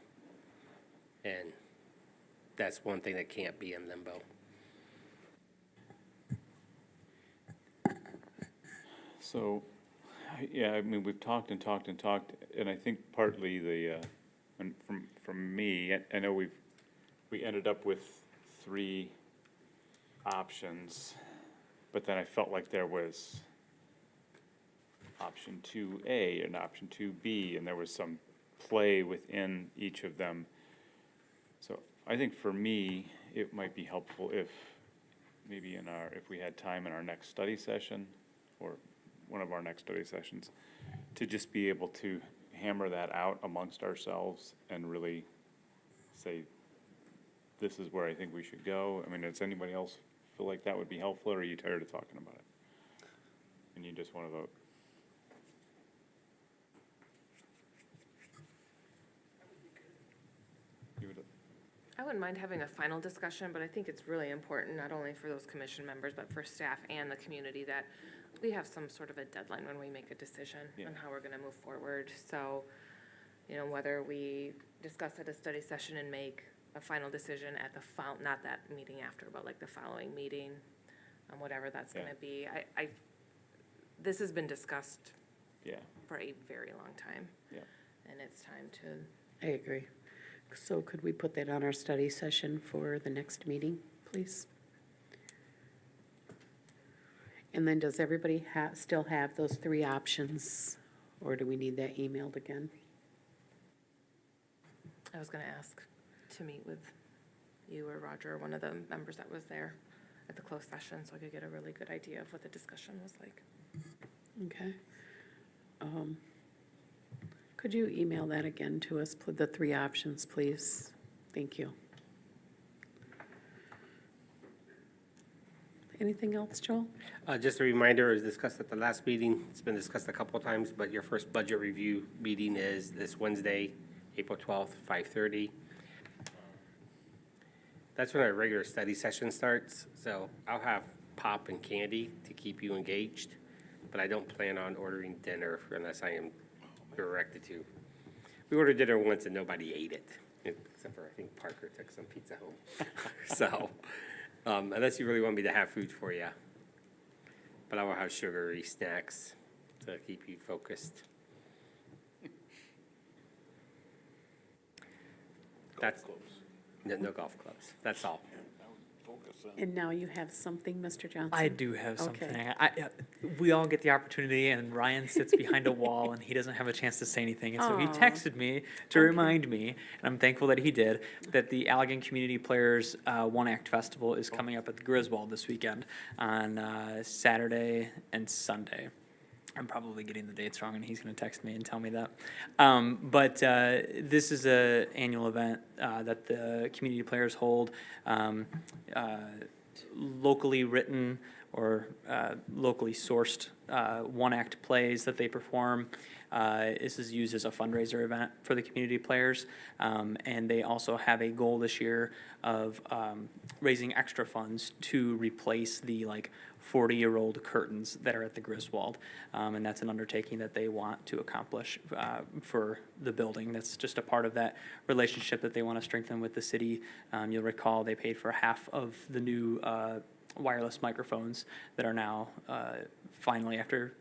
And that's one thing that can't be in limbo. So, yeah, I mean, we've talked and talked and talked, and I think partly and from me, I know we ended up with 3 options, but then I felt like there was option 2A and option 2B, and there was some play within each of them. So I think for me, it might be helpful if maybe if we had time in our next study session, or one of our next study sessions, to just be able to hammer that out amongst ourselves and really say, this is where I think we should go. I mean, does anybody else feel like that would be helpful, or are you tired of talking about it? And you just want to vote? You would- I wouldn't mind having a final discussion, but I think it's really important, not only for those commission members, but for staff and the community, that we have some sort of a deadline when we make a decision Yeah. on how we're gonna move forward. So, whether we discuss at a study session and make a final decision at the not that meeting after, but like the following meeting, whatever that's Yeah. gonna be. This has been discussed Yeah, for a very long time. yeah. And it's time to, I agree. So could we put that on our study session for the next meeting, please? And then does everybody still have those three options, or do we need that emailed again? I was gonna ask to meet with you or Roger, one of the members that was there at the closed session, so I could get a really good idea of what the discussion was like. Okay. Could you email that again to us, the three options, please? Thank you. Anything else, Joel? Just a reminder, as discussed at the last meeting, it's been discussed a couple of times, but your first budget review meeting is this Wednesday, April 12th, 5:30. That's when our regular study session starts, so I'll have pop and candy to keep you engaged, but I don't plan on ordering dinner unless I am directed to. We ordered dinner once and nobody ate it, except for I think Parker took some pizza home. So, unless you really want me to have food for you. But I will have sugary snacks to keep you focused. That's, no golf clubs, that's all. And now you have something, Mr. Johnson? I do have Okay. something. We all get the opportunity, and Ryan sits behind a wall, and he doesn't have a chance to say anything. And so he Aw. texted me to remind me, and I'm thankful that he did, that the Allegan Community Players One Act Festival is coming up at the Griswold this weekend on Saturday and Sunday. I'm probably getting the dates wrong, and he's going to text me and tell me that. But this is an annual event that the community players hold, locally written or locally sourced one-act plays that they perform. This is used as a fundraiser event for the community players, and they also have a goal this year of raising extra funds to replace the 40-year-old curtains that are at the Griswold, and that's an undertaking that they want to accomplish for the building. That's just a part of that relationship that they want to strengthen with the city. You'll recall they paid for half of the new wireless microphones that are now finally, after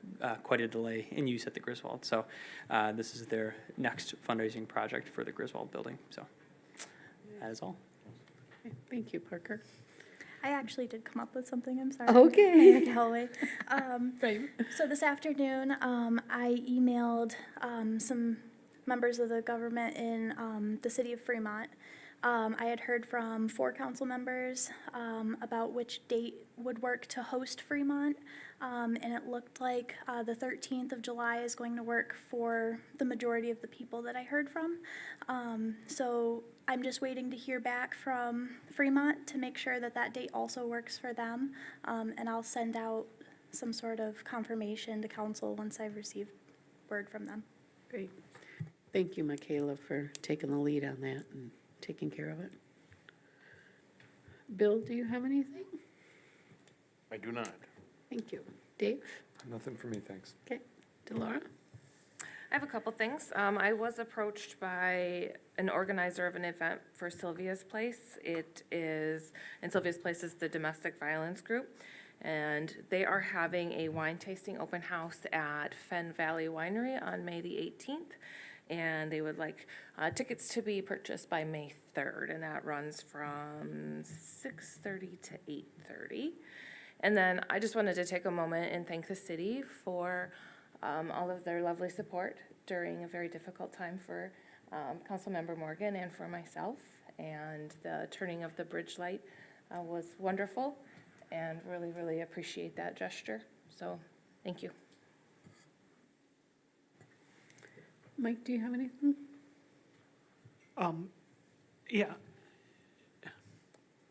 quite a delay, in use at the Griswold. So this is their next fundraising project for the Griswold building. So that is all. Thank you, Parker. I actually did come up with something, I'm sorry. Okay. Galloway. Right. So this afternoon, I emailed some members of the government in the city of Fremont. I had heard from 4 council members about which date would work to host Fremont, and it looked like the 13th of July is going to work for the majority of the people that I heard from. So I'm just waiting to hear back from Fremont to make sure that that date also works for them, and I'll send out some sort of confirmation to council once I've received word from them. Great. Thank you, Michaela, for taking the lead on that and taking care of it. Bill, do you have anything? I do not. Thank you. Dave? Nothing for me, thanks. Okay. Delora? I have a couple things. I was approached by an organizer of an event for Sylvia's Place. And Sylvia's Place is the domestic violence group. And they are having a wine tasting open house at Fen Valley Winery on May the 18th. And they would like tickets to be purchased by May 3rd, and that runs from 6:30 to 8:30. And then I just wanted to take a moment and thank the city for all of their lovely support during a very difficult time for Councilmember Morgan and for myself. And the turning of the bridge light was wonderful, and really, really appreciate that gesture. So, thank you. Mike, do you have anything? Yeah.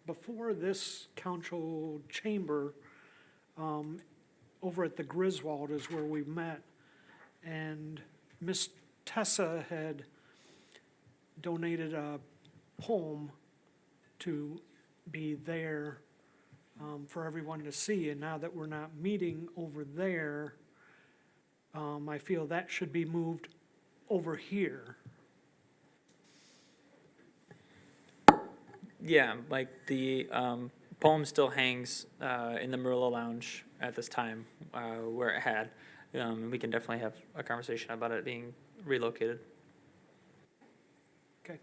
Before this council chamber, over at the Griswold is where we met. And Miss Tessa had donated a home to be there for everyone to see. And now that we're not meeting over there, I feel that should be moved over here. Yeah, like the poem still hangs in the Marilla Lounge at this time, where it had. And we can definitely have a conversation about it being relocated. Okay.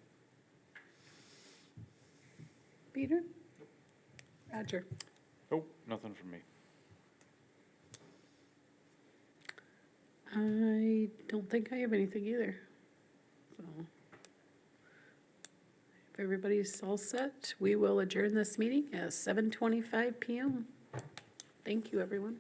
Peter? Roger? Oh, nothing from me. I don't think I have anything either. So, if everybody's all set, we will adjourn this meeting at 7:25 PM. Thank you, everyone.